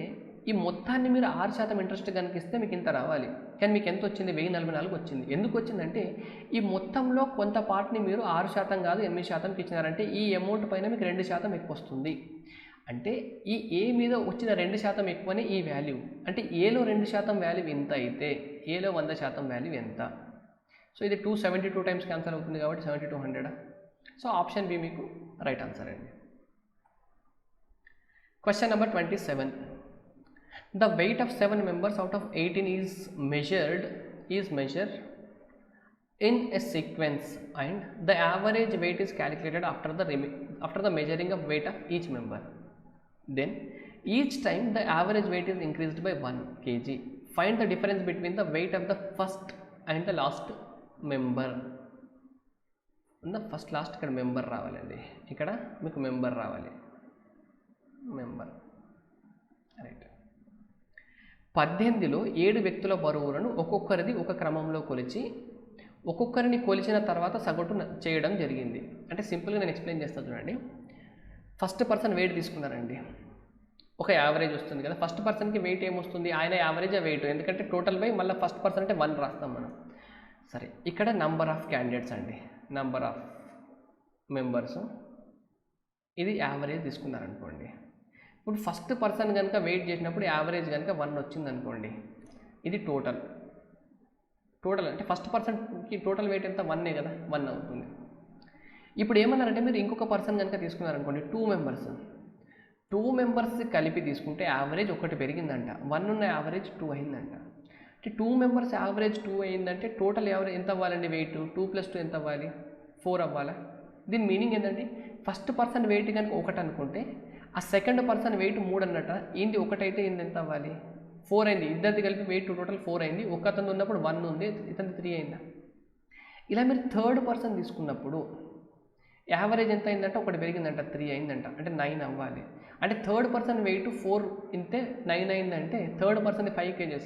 ఈ మొత్తాన్ని మీరు 6% ఇంట్రెస్ట్ కనుక ఇస్తే మీకు ఇంత రావాలి, కానీ మీకు ఎంత వచ్చింది? 1044 వచ్చింది. ఎందుకు వచ్చిందంటే ఈ మొత్తంలో కొంత పార్ట్ని మీరు 6% కాదు 8%కి ఇచ్చినారంటే ఈ అమౌంట్ పైన మీకు 2% ఎక్కువ వస్తుంది. అంటే ఈ ఏ మీద వచ్చిన 2% ఎక్కువనే ఈ వాల్యూ, అంటే ఏలో 2% వాల్యూ ఎంత అయితే ఏలో 100% వాల్యూ ఎంత? సో ఇది 272 టైమ్స్ క్యాన్సల్ అవుతుంది కాబట్టి 7200. సో ఆప్షన్ బి మీకు రైట్ ఆన్సర్ అండి. Question number 27. The weight of 7 members out of 18 is measured in a sequence and the average weight is calculated after the measuring of weight of each member. Then each time the average weight is increased by 1 kg. Find the difference between the weight of the first and the last member. The first last ఇక్కడ member రావాలండి, ఇక్కడ మీకు member రావాలి. Member. Right. 18లో 7 వ్యక్తుల బరువులను ఒక్కొక్కరిది ఒక క్రమంలో కొలిచి ఒక్కొక్కరిని కొలిచిన తర్వాత సగటు చేయడం జరిగింది. అంటే సింపుల్గా నేను ఎక్స్ప్లెయిన్ చేస్తాను చూడండి. ఫస్ట్ పర్సన్ వెయిట్ తీసుకున్నారండి, ఒక యావరేజ్ వస్తుంది కదా. ఫస్ట్ పర్సన్కి వెయిట్ ఏమొస్తుంది, ఆయన యావరేజ్ వెయిట్, ఎందుకంటే టోటల్ బై మళ్ళీ ఫస్ట్ పర్సన్ అంటే 1 రాస్తాం మనం. సరే, ఇక్కడ నంబర్ ఆఫ్ క్యాండిడేట్స్ అండి, నంబర్ ఆఫ్ మెంబర్స్, ఇది యావరేజ్ తీసుకున్నారనుకోండి. ఇప్పుడు ఫస్ట్ పర్సన్ కనుక వెయిట్ చేసినప్పుడు యావరేజ్ కనుక 1 వచ్చింది అనుకోండి, ఇది టోటల్ అంటే ఫస్ట్ పర్సన్కి టోటల్ వెయిట్ ఎంత, 1 కదా, 1 అవుతుంది. ఇప్పుడు ఏమన్నారంటే మీరు ఇంకొక పర్సన్ కనుక తీసుకున్నారనుకోండి, 2 మెంబర్స్ కలిపి తీసుకుంటే యావరేజ్ 1 పెరిగిందంట, 1 ఉన్న యావరేజ్ 2 అయిందంట. అంటే 2 మెంబర్స్ యావరేజ్ 2 అయిందంటే టోటల్ యావరేజ్ ఎంత అవ్వాలండి, వెయిట్ 2 + 2 ఎంత అవ్వాలి, 4 అవ్వాలా. దీని మీనింగ్ ఏంటంటే ఫస్ట్ పర్సన్ వెయిట్ కనుక 1 అనుకుంటే ఆ సెకండ్ పర్సన్ వెయిట్ 3 అన్నట, ఏంది 1 అయితే ఏంది ఎంత అవ్వాలి, 4 అయింది. ఇద్దరిది కలిపి వెయిట్ టోటల్ 4 అయింది. ఒక అతను ఉన్నప్పుడు 1 ఉంది, ఇతను 3 అయిందా. ఇలా మీరు థర్డ్ పర్సన్ తీసుకున్నప్పుడు యావరేజ్ ఎంత అయిందంటే 1 పెరిగిందంట, 3 అయిందంట, అంటే 9 అవ్వాలి. అంటే థర్డ్ పర్సన్ వెయిట్ 4 ఇంతే 9 అయిందంటే థర్డ్ పర్సన్ 5 kgs.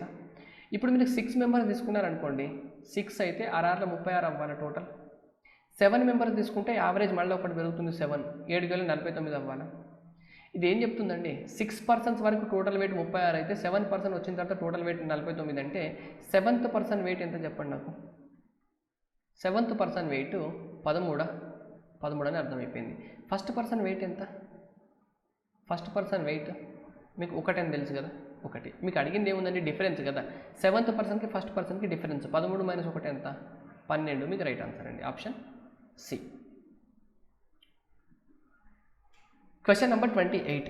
ఇప్పుడు మీరు 6 మెంబర్స్ తీసుకున్నారనుకోండి, 6 అయితే 6 36 అవ్వాలి టోటల్. 7 మెంబర్స్ తీసుకుంటే యావరేజ్ మళ్ళీ 1 పెరుగుతుంది, 7 7 × 49 అవ్వాలి. ఇది ఏం చెప్తుందండి, 6 పర్సన్స్ వరకు టోటల్ వెయిట్ 36 అయితే 7 పర్సన్ వచ్చిన తర్వాత టోటల్ వెయిట్ 49 అంటే 7th పర్సన్ వెయిట్ ఎంత చెప్పండి నాకు. 7th పర్సన్ వెయిట్ 13 అని అర్థమైపోయింది. ఫస్ట్ పర్సన్ వెయిట్ ఎంత, ఫస్ట్ పర్సన్ వెయిట్ మీకు 1 అని తెలుసు కదా, 1. మీకు అడిగింది ఏముందండి, డిఫరెన్స్ కదా. 7th పర్సన్కి ఫస్ట్ పర్సన్కి డిఫరెన్స్ 13 - 1 ఎంత, 12. మీకు రైట్ ఆన్సర్ అండి, option C. Question number 28.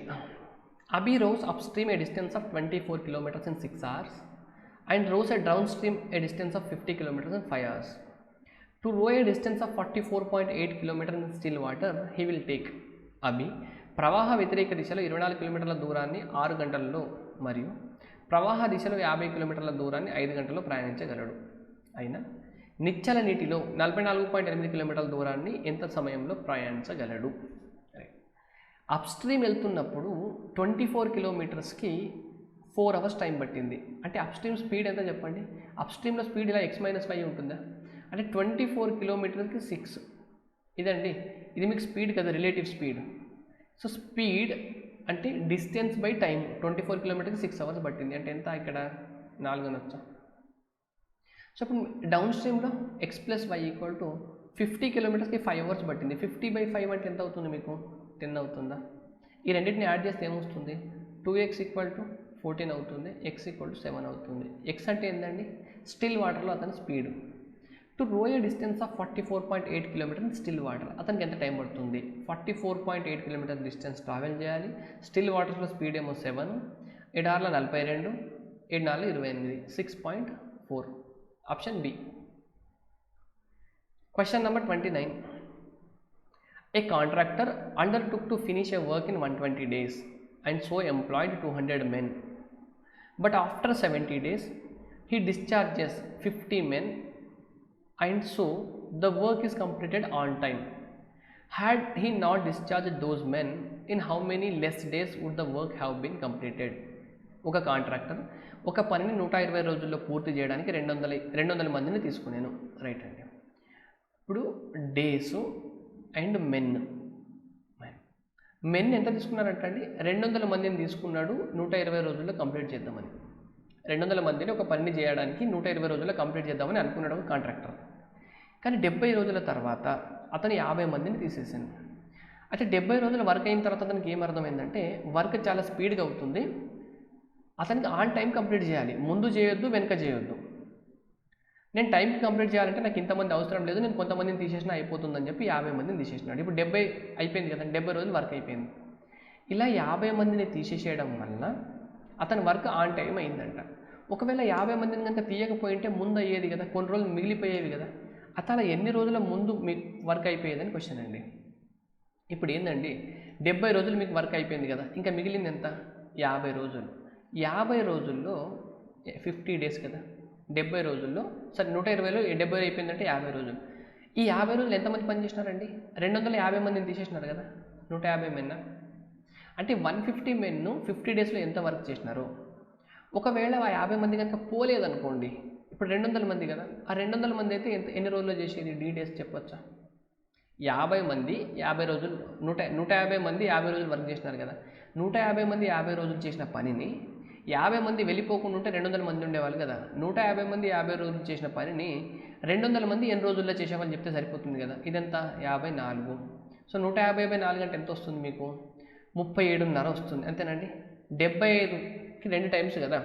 Abhi rows upstream a distance of 24 kilometers in 6 hours and rows a downstream a distance of 50 kilometers in 5 hours. To row a distance of 44.8 kilometers in still water, he will take. Abhi ప్రవాహ వ్యతిరేక దిశలో 24 కిలోమీటర్ల దూరాన్ని 6 గంటల్లో మరియు ప్రవాహ దిశలో 50 కిలోమీటర్ల దూరాన్ని 5 గంటల్లో ప్రయాణించగలడు. అయినా నిశ్చల నీటిలో 44.8 కిలోమీటర్ల దూరాన్ని ఎంత సమయంలో ప్రయాణించగలడు. అప్స్ట్రీమ్ వెళ్తున్నప్పుడు 24 కిలోమీటర్స్కి 4 hours టైం పట్టింది. అంటే అప్స్ట్రీమ్ స్పీడ్ ఎంత చెప్పండి, అప్స్ట్రీమ్లో స్పీడ్ ఇలా x-5 ఉంటుందా, అంటే 24 కిలోమీటర్కి 6. ఇదండి, ఇది మీకు స్పీడ్ కదా, రిలేటివ్ స్పీడ్. సో స్పీడ్ అంటే డిస్టెన్స్ బై టైం, 24 కిలోమీటర్కి 6 hours పట్టింది, అంటే ఎంత ఇక్కడ 4 అనొచ్చా. సో ఇప్పుడు డౌన్ స్ట్రీమ్లో x + y = 50 కిలోమీటర్స్కి 5 hours పట్టింది. 50/5 అంటే ఎంత అవుతుంది మీకు, 10 అవుతుందా. ఈ రెండింటిని యాడ్ చేస్తే ఏమొస్తుంది, 2x = 14 అవుతుంది, x = 7 అవుతుంది. x అంటే ఏంటండి, స్టిల్ వాటర్లో అతని speed. To row a distance of 44.8 kilometre in still water, అతనికి ఎంత టైం పడుతుంది, 44.8 కిలోమీటర్ డిస్టెన్స్ ట్రావెల్ చేయాలి. స్టిల్ వాటర్లో స్పీడ్ ఏమో 7, 7 × 42, 7 × 28, 6.4. Option b. Question number 29. A contractor undertook to finish a work in 120 days and so employed 200 men. But after 70 days, he discharges 50 men and so the work is completed on time. Had he not discharged those men, in how many less days would the work have been completed? ఒక contractor ఒక పనిని 120 రోజుల్లో పూర్తి చేయడానికి 200 మందిని తీసుకున్నాను. Right అండి. ఇప్పుడు డేస్ అండ్ మెన్ ఎంత తీసుకున్నారంటండి, 200 మందిని తీసుకున్నాడు 120 రోజుల్లో కంప్లీట్ చేద్దామని. 200 మందిని ఒక పనిని చేయడానికి 120 రోజుల్లో కంప్లీట్ చేద్దామని అనుకున్నాడు ఒక కాంట్రాక్టర్. కానీ 70 రోజుల తర్వాత అతను 50 మందిని తీసేసాను. అయితే 70 రోజుల వర్క్ అయిన తర్వాత అతనికి ఏమర్థమైందంటే వర్క్ చాలా స్పీడ్గా అవుతుంది, అతనికి ఆన్ టైం కంప్లీట్ చేయాలి, ముందు చేయొద్దు వెనక చేయొద్దు. నేను టైంకి కంప్లీట్ చేయాలంటే నాకు ఇంతమంది అవసరం లేదు, నేను కొంతమందిని తీసేసినా అయిపోతుందని చెప్పి 50 మందిని తీసేసినాడు. ఇప్పుడు 70 అయిపోయింది కదండి, 70 రోజులు వర్క్ అయిపోయింది. ఇలా 50 మందిని తీసేసేయడం వల్ల అతని వర్క్ ఆన్ టైం అయిందంట. ఒకవేళ 50 మందిని కనుక తీయకపోయింటే ముందు అయ్యేది కదా, కొన్ని రోజులు మిగిలిపోయేవి కదా, అతను ఎన్ని రోజుల ముందు మీకు వర్క్ అయిపోయేదని క్వశ్చన్ అండి. ఇప్పుడు ఏంటండి, 70 రోజులు మీకు వర్క్ అయిపోయింది కదా, ఇంకా మిగిలింది ఎంత, 50 రోజులు. 50 రోజుల్లో 50 డేస్ కదా, 70 రోజుల్లో సరే 120లో 70 అయిపోయిందంటే 50 రోజులు. ఈ 50 రోజులు ఎంతమంది పని చేసినారండి, 250 మందిని తీసేసినారు కదా, 150 మంది. అంటే 150 మెన్ను 50 డేస్లో ఎంత వర్క్ చేసినారు. ఒకవేళ ఆ 50 మంది కనుక పోలేదనుకోండి, ఇప్పుడు 200 మంది కదా, ఆ 200 మంది అయితే ఎన్ని రోజుల్లో చేసేది డి డేస్ చెప్పొచ్చా? 50 మంది 50 రోజులు 150 మంది 50 రోజులు వర్క్ చేసినారు కదా, 150 మంది 50 రోజులు చేసిన పనిని 50 మంది వెళ్ళిపోకుండా ఉంటే 200 మంది ఉండేవాళ్ళు కదా, 150 మంది 50 రోజులు చేసిన పనిని 200 మంది ఎన్ని రోజుల్లో చేసేవాళ్ళు చెప్తే సరిపోతుంది కదా. ఇదెంత 54. సో 150/4 అంటే ఎంత వస్తుంది మీకు? 37.5 వస్తుంది అంతేనండి. 75కి 2 టైమ్స్ కదా,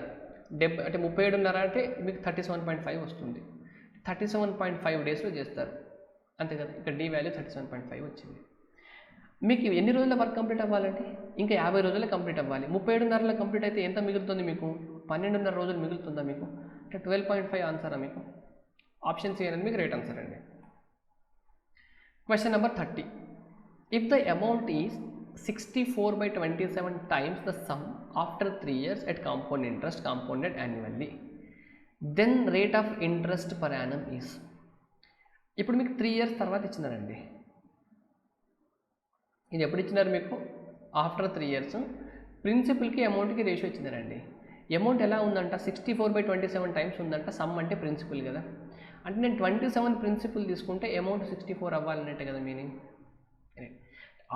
70 అంటే 37.5 అంటే మీకు 37.5 వస్తుంది. 37.5 డేస్లో చేస్తారు అంతే కదా. ఇక్కడ డి వాల్యూ 37.5 వచ్చింది. మీకు ఎన్ని రోజుల్లో వర్క్ కంప్లీట్ అవ్వాలంటే ఇంకా 50 రోజుల్లో కంప్లీట్ అవ్వాలి. 37.5లో కంప్లీట్ అయితే ఎంత మిగులుతుంది మీకు? 12.5 రోజులు మిగులుతుందా మీకు? అంటే 12.5 ఆన్సరా మీకు? ఆప్షన్ సి అనేది మీకు రైట్ ఆన్సర్ అండి. Question number 30. If the amount is 64/27 times the sum after 3 years at compound interest compounded annually, then rate of interest per annum is. ఇప్పుడు మీకు 3 years తర్వాత ఇచ్చినారండి. ఇది ఎప్పుడు ఇచ్చినారు మీకు? ఆఫ్టర్ 3 years ప్రిన్సిపల్కి అమౌంట్కి రేషియో ఇచ్చినారండి. అమౌంట్ ఎలా ఉందంట? 64/27 టైమ్స్ ఉందంట. సమ్ అంటే ప్రిన్సిపల్ కదా, అంటే నేను 27 ప్రిన్సిపల్ తీసుకుంటే అమౌంట్ 64 అవ్వాలన్నట్టే కదా మీనింగ్.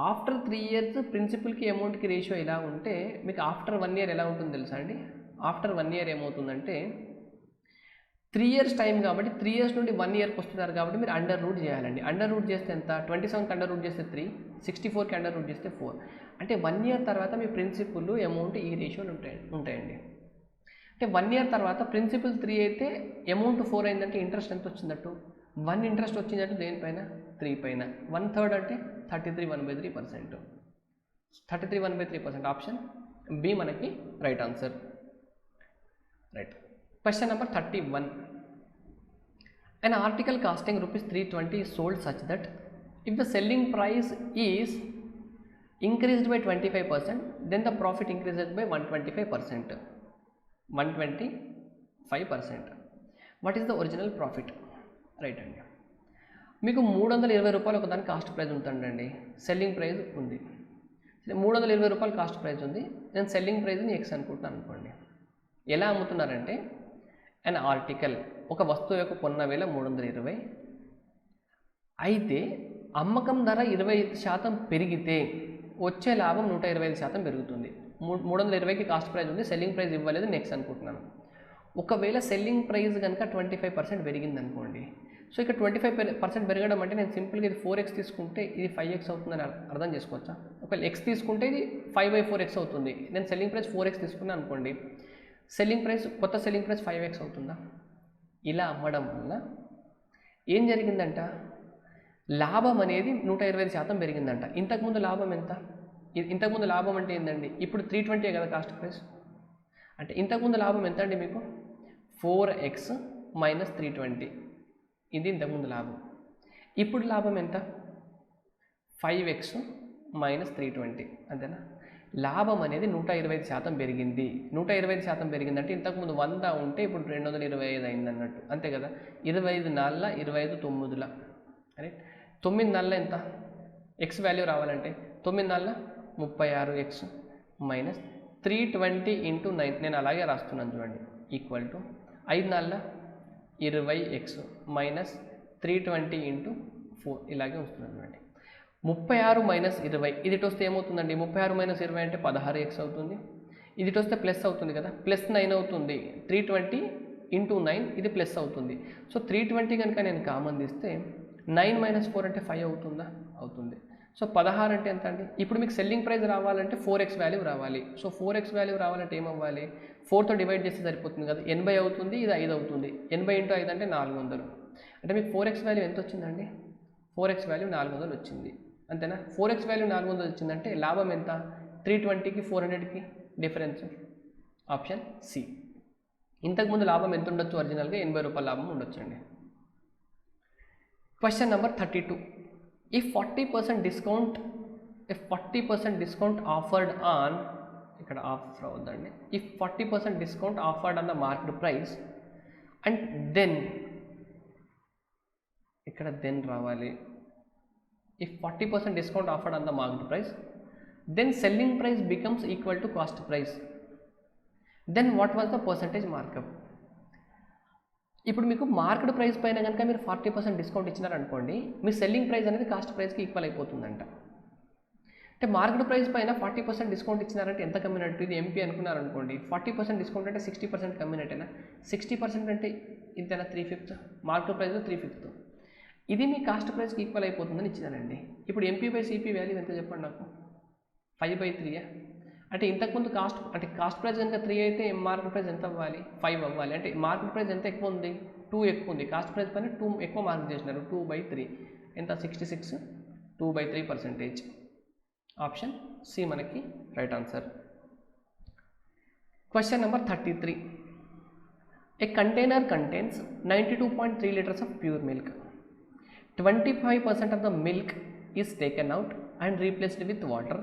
ఆఫ్టర్ 3 years ప్రిన్సిపల్కి అమౌంట్కి రేషియో ఇలా ఉంటే మీకు ఆఫ్టర్ 1 year ఎలా ఉంటుంది తెలుసా అండి? ఆఫ్టర్ 1 year ఏమవుతుందంటే 3 years టైం కాబట్టి 3 years నుండి 1 yearకి వస్తున్నారు కాబట్టి మీరు అండర్ రూట్ చేయాలండి. అండర్ రూట్ చేస్తే ఎంత? 27కి అండర్ రూట్ చేస్తే 3, 64కి అండర్ రూట్ చేస్తే 4. అంటే 1 year తర్వాత మీ ప్రిన్సిపల్ అమౌంట్ ఈ రేషియోలు ఉంటాయండి. అంటే 1 year తర్వాత ప్రిన్సిపల్ 3 అయితే అమౌంట్ 4 అయిందంటే ఇంట్రెస్ట్ ఎంత వచ్చిందట్టు? 1 ఇంట్రెస్ట్ వచ్చిందంటే దేనిపైన? 3 పైన. 1/3 అంటే 33/1/3%. 33/1/3% ఆప్షన్ బి మనకి right answer. Right. Question number 31. An article costing rupees 320 is sold such that if the selling price is increased by 25%, then the profit increases by 125%. 125%. What is the original profit? Right అండి. మీకు 320 రూపాయలు ఒక దాని cost price ఉంటుందండి, selling price ఉంది. 320 రూపాయలు cost price ఉంది, నేను సెల్లింగ్ ప్రైస్ని ఎక్స్ అనుకుంటున్నాను అనుకోండి. ఎలా అమ్ముతున్నారంటే అన్ ఆర్టికల్ ఒక వస్తువు యొక్క కొన్న వేల 320, అయితే అమ్మకం ధర 25% పెరిగితే వచ్చే లాభం 125% పెరుగుతుంది. 320కి కాస్ట్ ప్రైస్ ఉంది, సెల్లింగ్ ప్రైస్ ఇవ్వలేదు, నెక్స్ట్ అనుకుంటున్నాను. ఒకవేళ సెల్లింగ్ ప్రైస్ కనుక 25% పెరిగింది అనుకోండి, సో ఇక్కడ 25% పెరగడం అంటే నేను సింపుల్గా ఇది 4x తీసుకుంటే ఇది 5x అవుతుందని అర్థం చేసుకోవచ్చా? ఒకవేళ x తీసుకుంటే ఇది 5/4x అవుతుంది. నేను సెల్లింగ్ ప్రైస్ 4x తీసుకున్నాను అనుకోండి, సెల్లింగ్ ప్రైస్ కొత్త సెల్లింగ్ ప్రైస్ 5x అవుతుందా? ఇలా అమ్మడం వల్ల ఏం జరిగిందంట? లాభం అనేది 125% పెరిగిందంట. ఇంతకుముందు లాభం ఎంత? ఇంతకుముందు లాభం అంటే ఏంటండి? ఇప్పుడు 320 కదా కాస్ట్ ప్రైస్, అంటే ఇంతకుముందు లాభం ఎంత అండి మీకు? 4x మైనస్ 320, ఇది ఇంతకుముందు లాభం. ఇప్పుడు లాభం ఎంత? 5x మైనస్ 320, అంతేనా? లాభం అనేది 125% పెరిగింది. 125% పెరిగిందంటే ఇంతకుముందు 100 ఉంటే ఇప్పుడు 225 అయింది అన్నట్టు, అంతే కదా. 25 నాళ్ళ 25 9ల, రైట్. 9 నాళ్ళ ఎంత ఎక్స్ వాల్యూ రావాలంటే 9 నాళ్ళ 36x మైనస్ 320 ఇంటూ 9, నేను అలాగే రాస్తున్నాను చూడండి, ఈక్వల్ టు 5 నాళ్ళ 20x మైనస్ 320 ఇంటూ 4, ఇలాగే వస్తున్నాను చూడండి. 36 మైనస్ 20, ఇది వస్తే ఏమవుతుందండి? 36 మైనస్ 20 అంటే 16x అవుతుంది. ఇది వస్తే ప్లస్ అవుతుంది కదా, ప్లస్ 9 అవుతుంది. 320 ఇంటూ 9 ఇది ప్లస్ అవుతుంది. సో 320 కనుక నేను కామన్ తీస్తే 9 మైనస్ 4 అంటే 5 అవుతుందా? అవుతుంది. సో 16 అంటే ఎంత అండి? ఇప్పుడు మీకు సెల్లింగ్ ప్రైస్ రావాలంటే 4x వాల్యూ రావాలి. సో 4x వాల్యూ రావాలంటే ఏమవ్వాలి? 4తో డివైడ్ చేస్తే సరిపోతుంది కదా, 80 అవుతుంది, ఇది 5 అవుతుంది. 80 ఇంటూ 5 అంటే 400. అంటే మీకు 4x వాల్యూ ఎంత వచ్చిందండి? 4x వాల్యూ 400 వచ్చింది, అంతేనా. 4x వాల్యూ 400 వచ్చిందంటే లాభం ఎంత? 320కి 400కి డిఫరెన్స్, ఆప్షన్ సి. ఇంతకుముందు లాభం ఎంత ఉండొచ్చు? ఒరిజినల్గా 80 రూపాయల లాభం ఉండొచ్చండి. Question number 32. If 40% discount offered on, ఇక్కడ ఆఫర్ అవుతుందండి. If 40% discount offered on the market price and then, ఇక్కడ then రావాలి. If 40% discount offered on the market price then selling price becomes equal to cost price, then what was the percentage markup? ఇప్పుడు మీకు market price పైన కనుక మీరు 40% discount ఇచ్చినారనుకోండి, మీ selling price అనేది cost ప్రైస్కి equal అయిపోతుందంట. అంటే మార్కెట్ ప్రైస్ పైన 40% డిస్కౌంట్ ఇచ్చినారంటే ఎంత కమ్మినట్టు? ఇది ఎంపీ అనుకున్నారనుకోండి, 40% డిస్కౌంట్ అంటే 60% కమ్మినట్టేనా? 60% అంటే ఇంతేనా? 3/5 మార్కెట్ ప్రైస్ 3/5 ఇది మీ కాస్ట్ ప్రైస్కి ఈక్వల్ అయిపోతుందని ఇచ్చినారండి. ఇప్పుడు ఎంపీ బై సిపి వాల్యూ ఎంత చెప్పండి నాకు? 5/3. అంటే ఇంతకుముందు కాస్ట్ ప్రైస్ కనుక 3 అయితే మార్కెట్ ప్రైస్ ఎంత అవ్వాలి? 5 అవ్వాలి. అంటే మార్కెట్ ప్రైస్ ఎంత ఎక్కువ ఉంది? 2 ఎక్కువ ఉంది. కాస్ట్ ప్రైస్ పైన 2 ఎక్కువ మార్క్ చేసినారు. 2/3 ఎంత? 66. 2/3%. ఆప్షన్ సి మనకి right answer. Question number 33. A container contains 92.3 liters of pure milk. 25% of the milk is taken out and replaced with water.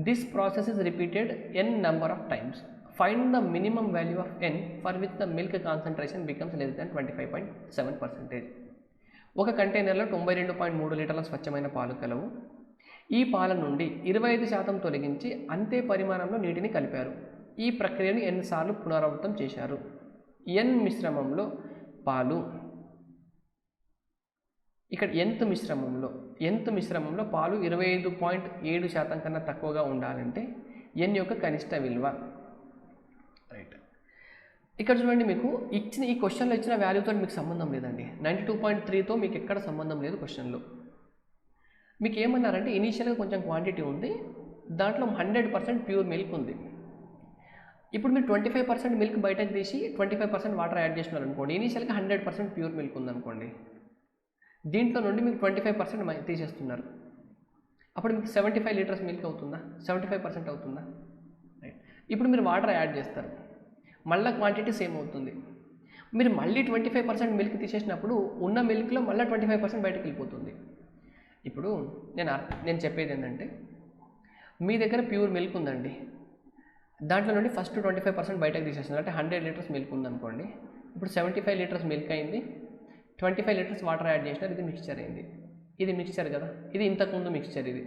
This process is repeated n number of times. Find the minimum value of n for which the milk concentration becomes less than 25.7%. ఒక కంటైనర్లో 92.3 లీటర్ల స్వచ్ఛమైన పాలు కలవు. ఈ పాల నుండి 25% తొలగించి అంతే పరిమాణంలో నీటిని కలిపారు. ఈ ప్రక్రియను n సార్లు పునరావృతం చేశారు. n మిశ్రమంలో పాలు, ఇక్కడ nth మిశ్రమంలో పాలు 25.7% కన్నా తక్కువగా ఉండాలంటే n యొక్క కనిష్ట విలువ. రైట్, ఇక్కడ చూడండి, మీకు ఇచ్చిన ఈ క్వశ్చన్లో ఇచ్చిన వాల్యూతో మీకు సంబంధం లేదండి. 92.3తో మీకు ఎక్కడ సంబంధం లేదు క్వశ్చన్లో. మీకు ఏమన్నారంటే ఇనీషియల్గా కొంచెం క్వాంటిటీ ఉంది, దాంట్లో 100% ప్యూర్ మిల్క్ ఉంది. ఇప్పుడు మీరు 25% మిల్క్ బయటకు తీసి 25% వాటర్ యాడ్ చేసినారు అనుకోండి, ఇనీషియల్గా 100% ప్యూర్ మిల్క్ ఉందనుకోండి, దీంట్లో నుండి మీకు 25% తీసేస్తున్నారు. అప్పుడు మీకు 75 లీటర్స్ మిల్క్ అవుతుందా? 75% అవుతుందా? రైట్. ఇప్పుడు మీరు వాటర్ యాడ్ చేస్తారు, మళ్ళీ క్వాంటిటీ సేమ్ అవుతుంది. మీరు మళ్ళీ 25% మిల్క్ తీసేసినప్పుడు ఉన్న మిల్క్లో మళ్ళీ 25% బయటకు వెళ్ళిపోతుంది. ఇప్పుడు నేను చెప్పేది ఏంటంటే, మీ దగ్గర ప్యూర్ మిల్క్ ఉందండి, దాంట్లో నుండి ఫస్ట్ 25% బయటకు తీసేస్తున్నారు. అంటే 100 లీటర్స్ మిల్క్ ఉందనుకోండి, ఇప్పుడు 75 లీటర్స్ మిల్క్ అయింది, 25 లీటర్స్ వాటర్ యాడ్ చేసినారు, ఇది మిక్స్చర్ అయింది. ఇది మిక్స్చర్ కదా, ఇది ఇంతకుముందు మిక్స్చర్ ఇది.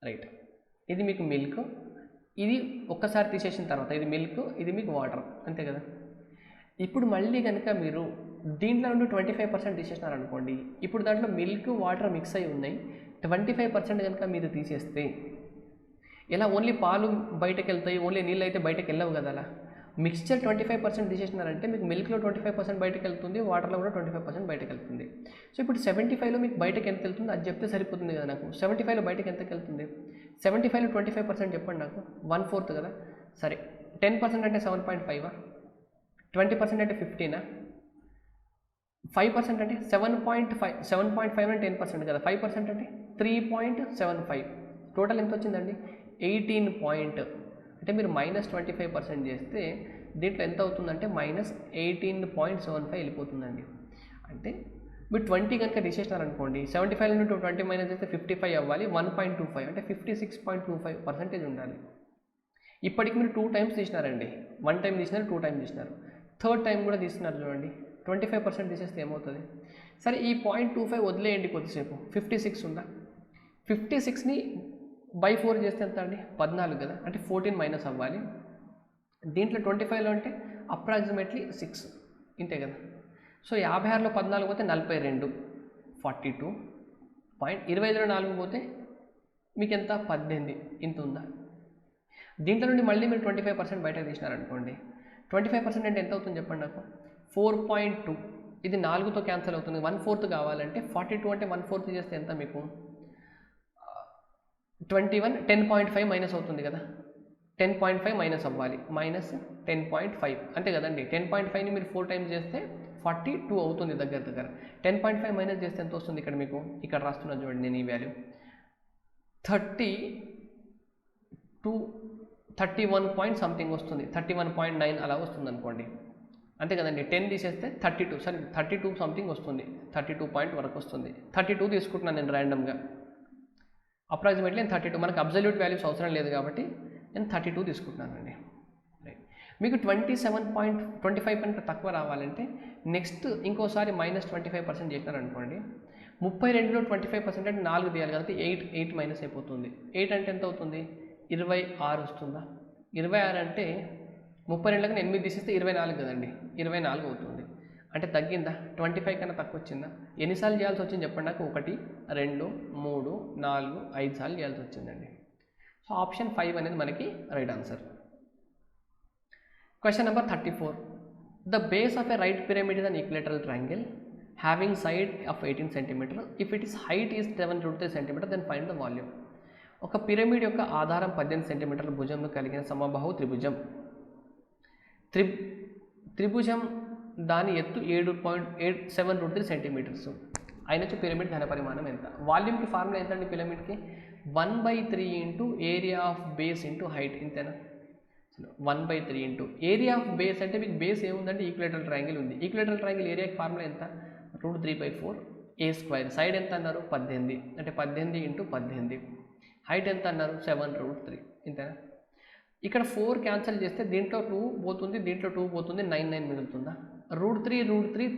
రైట్, ఇది మీకు మిల్క్, ఇది ఒక్కసారి తీసేసిన తర్వాత ఇది మిల్క్, ఇది మీకు వాటర్, అంతే కదా. ఇప్పుడు మళ్ళీ కనుక మీరు దీంట్లో నుండి 25% తీసేసినారనుకోండి, ఇప్పుడు దాంట్లో మిల్క్ వాటర్ మిక్స్ అయి ఉన్నాయి, 25% కనుక మీరు తీసేస్తే ఇలా ఓన్లీ పాలు బయటకు వెళ్తాయి, ఓన్లీ నీళ్ళు అయితే బయటకు వెళ్ళవు కదా. అలా మిక్స్చర్ 25% తీసేసినారంటే మీకు మిల్క్లో 25% బయటకు వెళ్తుంది, వాటర్లో కూడా 25% బయటకు వెళ్తుంది. సో ఇప్పుడు 75లో మీకు బయటకు ఎంత వెళ్తుంది అది చెప్తే సరిపోతుంది కదా నాకు. 75లో బయటకు ఎంతకు వెళ్తుంది? 75లో 25% చెప్పండి నాకు. 1/4 కదా. సరే, 10% అంటే 7.5, 20% అంటే 15, 5% అంటే 7.5, 7.5 అంటే 10% కదా. 5% అంటే 3.75. టోటల్ ఎంత వచ్చిందండి? 18 పాయింట్. అంటే మీరు -25% చేస్తే దీంట్లో ఎంత అవుతుందంటే -18.75 వెళ్ళిపోతుందండి. అంటే మీరు 20 కనుక తీసేసినారనుకోండి, 75 నుండి 20 మైనస్ చేస్తే 55 అవ్వాలి, 1.25 అంటే 56.25% ఉండాలి. ఇప్పటికి మీరు 2 టైమ్స్ తీసినారండి, 1 టైం తీసినారు, 2 టైం తీసినారు, థర్డ్ టైం కూడా తీస్తున్నారు చూడండి. 25% తీసేస్తే ఏమవుతుంది? సరే, ఈ 0.25 వదిలేయండి కొద్దిసేపు. 56 ఉందా? 56ని బై 4 చేస్తే ఎంత అండి? 14 కదా. అంటే 14 మైనస్ అవ్వాలి. దీంట్లో 25లో అంటే అప్రాక్సిమేట్లీ 6, ఇంతే కదా. సో 56లో 14 పోతే 42, 42 పాయింట్. 25లో 4 పోతే మీకు ఎంత? 18, ఇంత ఉందా? దీంట్లో నుండి మళ్ళీ మీరు 25% బయటకు తీసినారనుకోండి, 25% అంటే ఎంత అవుతుంది చెప్పండి నాకు? 4.2. ఇది 4తో క్యాన్సిల్ అవుతుంది, 1/4 కావాలంటే 42 అంటే 1/4 చేస్తే ఎంత మీకు? 21, 10.5 మైనస్ అవుతుంది కదా. 10.5 మైనస్ అవ్వాలి, -10.5 అంతే కదండి. 10.5ని మీరు 4 టైమ్స్ చేస్తే 42 అవుతుంది దగ్గర. 10.5 మైనస్ చేస్తే ఎంత వస్తుంది ఇక్కడ మీకు? ఇక్కడ రాస్తున్నాను చూడండి నేను ఈ వాల్యూ. 31 పాయింట్ సంథింగ్ వస్తుంది, 31.9 అలా వస్తుంది అనుకోండి, అంతే కదండి. 10 తీసేస్తే 32, సరే 32 సంథింగ్ వస్తుంది, 32 పాయింట్ వరకు వస్తుంది. 32 తీసుకుంటున్నాను నేను ర్యాండమ్గా, అప్రాక్సిమేట్లీ నేను 32, మనకు అబ్జల్యూట్ వాల్యూస్ అవసరం లేదు కాబట్టి నేను 32 తీసుకుంటున్నానండి. రైట్, మీకు 27.25 కంటే తక్కువ రావాలంటే నెక్స్ట్ ఇంకోసారి -25% చేసినారనుకోండి, 32లో 25% అంటే 4 తీయాలి కాబట్టి 8 మైనస్ అయిపోతుంది. 8 అంటే ఎంత అవుతుంది? 26 వస్తుందా? 26 అంటే 32కి 8 తీసేస్తే 24 కదండి, 24 అవుతుంది. అంటే తగ్గిందా? 25 కన్నా తక్కువ వచ్చిందా? ఎన్నిసార్లు చేయాల్సి వచ్చింది చెప్పండి నాకు? 1 2 3 4 5 సార్లు చేయాల్సి వచ్చిందండి. సో ఆప్షన్ 5 అనేది మనకి right answer. Question number 34. The base of a right pyramid is an equilateral triangle having side of 18 cm. If its height is 7√3 cm, then find the volume. ఒక పిరమిడ్ యొక్క ఆధారం 18 సెంటీమీటర్ల భుజంను కలిగిన సమబాహు త్రిభుజం. త్రిభుజం దాని ఎత్తు 7.7√3 సెంటీమీటర్స్ అయినచ్చు పిరమిడ్ ఘన పరిమాణం ఎంత? వాల్యూమ్కి ఫార్ములా ఎంత అండి పిరమిడ్కి? 1/3 into area of base into height. ఇంతేనా? 1/3 ఇంటూ ఏరియా ఆఫ్ బేస్ అంటే మీకు బేస్ ఏముందంటే ఈక్విలేటరల్ ట్రయాంగిల్ ఉంది. ఈక్విలేటరల్ ట్రయాంగిల్ ఏరియాకి ఫార్ములా ఎంత? √3/4 a². సైడ్ ఎంత అన్నారు? 18 అంటే 18 ఇంటూ 18. హైట్ ఎంత అన్నారు? 7√3. ఇంతేనా? ఇక్కడ 4 క్యాన్సిల్ చేస్తే దీంట్లో 2 పోతుంది, దీంట్లో 2 పోతుంది, 9 మిగులుతుందా? √3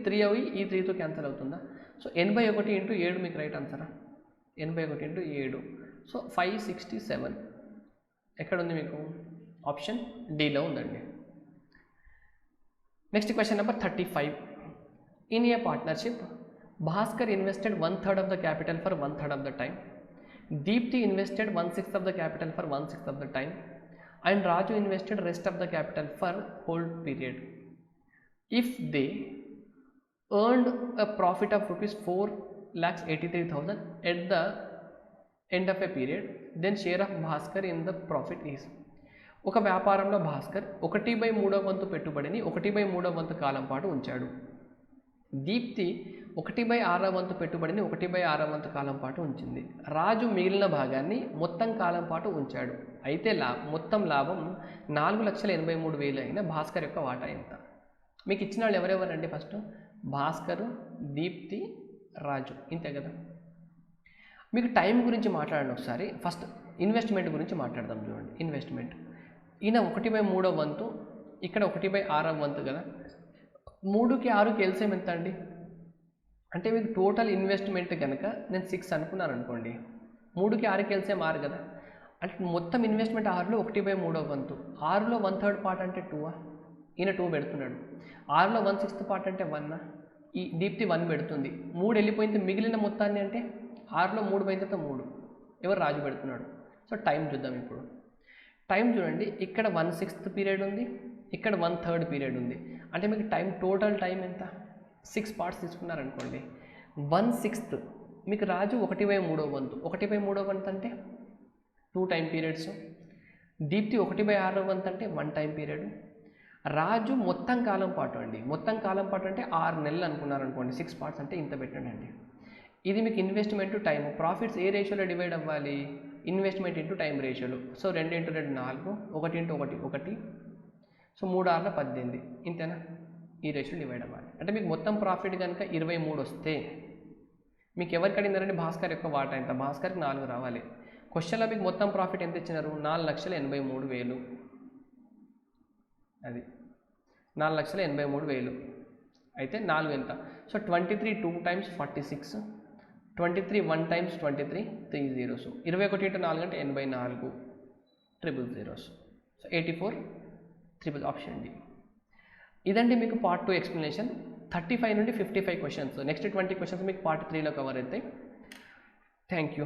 3 అవి ఈ 3తో క్యాన్సిల్ అవుతుందా? సో 81 ఇంటూ 7 మీకు రైట్ ఆన్సరా? 81 ఇంటూ 7. సో 567 ఎక్కడ ఉంది మీకు? ఆప్షన్ డీలో ఉందండి. Next question number 35. In a partnership, Bhaskar invested 1/3 of the capital for 1/3 of the time. Deepti invested 1/6 of the capital for 1/6 of the time. And Raju invested rest of the capital for whole period. If they earned a profit of rupees 4,83,000 at the end of a period, then share of Bhaskar in the profit is. ఒక వ్యాపారంలో భాస్కర్ 1/3 వంతు పెట్టుబడిని 1/3 వంతు కాలం పాటు ఉంచాడు. దీప్తి 1/6 వంతు పెట్టుబడిని 1/6 వంతు కాలం పాటు ఉంచింది. రాజు మిగిలిన భాగాన్ని మొత్తం కాలం పాటు ఉంచాడు. అయితే మొత్తం లాభం 4,83,000 అయిన భాస్కర్ యొక్క వాటా ఎంత? మీకు ఇచ్చిన వాళ్ళు ఎవరెవరండి? ఫస్ట్ భాస్కరు, దీప్తి, రాజు. ఇంతే కదా. మీకు టైం గురించి మాట్లాడండి ఒకసారి. ఫస్ట్ ఇన్వెస్ట్మెంట్ గురించి మాట్లాడదాం. చూడండి, ఇన్వెస్ట్మెంట్ ఈయన 1/3 వంతు, ఇక్కడ 1/6 వంతు కదా. 3కి 6కి ఎల్సిఎం ఎంత అండి? అంటే మీకు టోటల్ ఇన్వెస్ట్మెంట్ కనుక నేను 6 అనుకున్నాను అనుకోండి, 3కి 6కి ఎల్సిఎం 6 కదా. అంటే మొత్తం ఇన్వెస్ట్మెంట్ 6లో 1/3 వంతు. 6లో 1/3 పార్ట్ అంటే 2. ఈయన 2 పెడుతున్నాడు. 6లో 1/6 పార్ట్ అంటే 1. ఈ దీప్తి 1 పెడుతుంది. 3 వెళ్ళిపోయింది, మిగిలిన మొత్తాన్ని అంటే 6లో 3 పోయిన తర్వాత 3 ఎవరు? రాజు పెడుతున్నాడు. సో టైం చూద్దాం ఇప్పుడు. టైం చూడండి, ఇక్కడ 1/6 పీరియడ్ ఉంది, ఇక్కడ 1/3 పీరియడ్ ఉంది. అంటే మీకు టైం టోటల్ టైం ఎంత? 6 పార్ట్స్ తీసుకున్నారనుకోండి, 1/6 మీకు రాజు 1/3 వంతు. 1/3 వంతు అంటే 2 టైం పీరియడ్స్. దీప్తి 1/6 వంతు అంటే 1 టైం పీరియడ్. రాజు మొత్తం కాలం పాటు అండి, మొత్తం కాలం పాటు అంటే 6 నెలలు అనుకున్నారనుకోండి, 6 పార్ట్స్ అంటే ఇంత పెట్టండి అండి. ఇది మీకు ఇన్వెస్ట్మెంట్ టైం. ప్రాఫిట్స్ ఏ రేషియోలో డివైడ్ అవ్వాలి? ఇన్వెస్ట్మెంట్ ఇంటూ టైం రేషియోలో. సో 2 × 2 4, 1 × 1 1. సో 3 × 6 18. ఇంతేనా? ఈ రేషియో డివైడ్ అవ్వాలి. అంటే మీకు మొత్తం ప్రాఫిట్ కనుక 23 వస్తే మీకు ఎవరికి అడిగినారంటే భాస్కర్ యొక్క వాటా ఎంత? భాస్కర్కి 4 రావాలి. క్వశ్చన్లో మీకు మొత్తం ప్రాఫిట్ ఎంత ఇచ్చినారు? 4,83,000. అది 4,83,000 అయితే 4 ఎంత? So 23 2 times 46, 23 1 times 23 3 zeros. 21 × 4 అంటే 84 triple zeros. So 84 triple option d. ఇదండి మీకు పార్ట్ 2 ఎక్స్ప్లెనేషన్. 35 నుండి 55 క్వశ్చన్స్. నెక్స్ట్ 20 క్వశ్చన్స్ మీకు పార్ట్ 3లో కవర్ అవుతాయి. Thank you.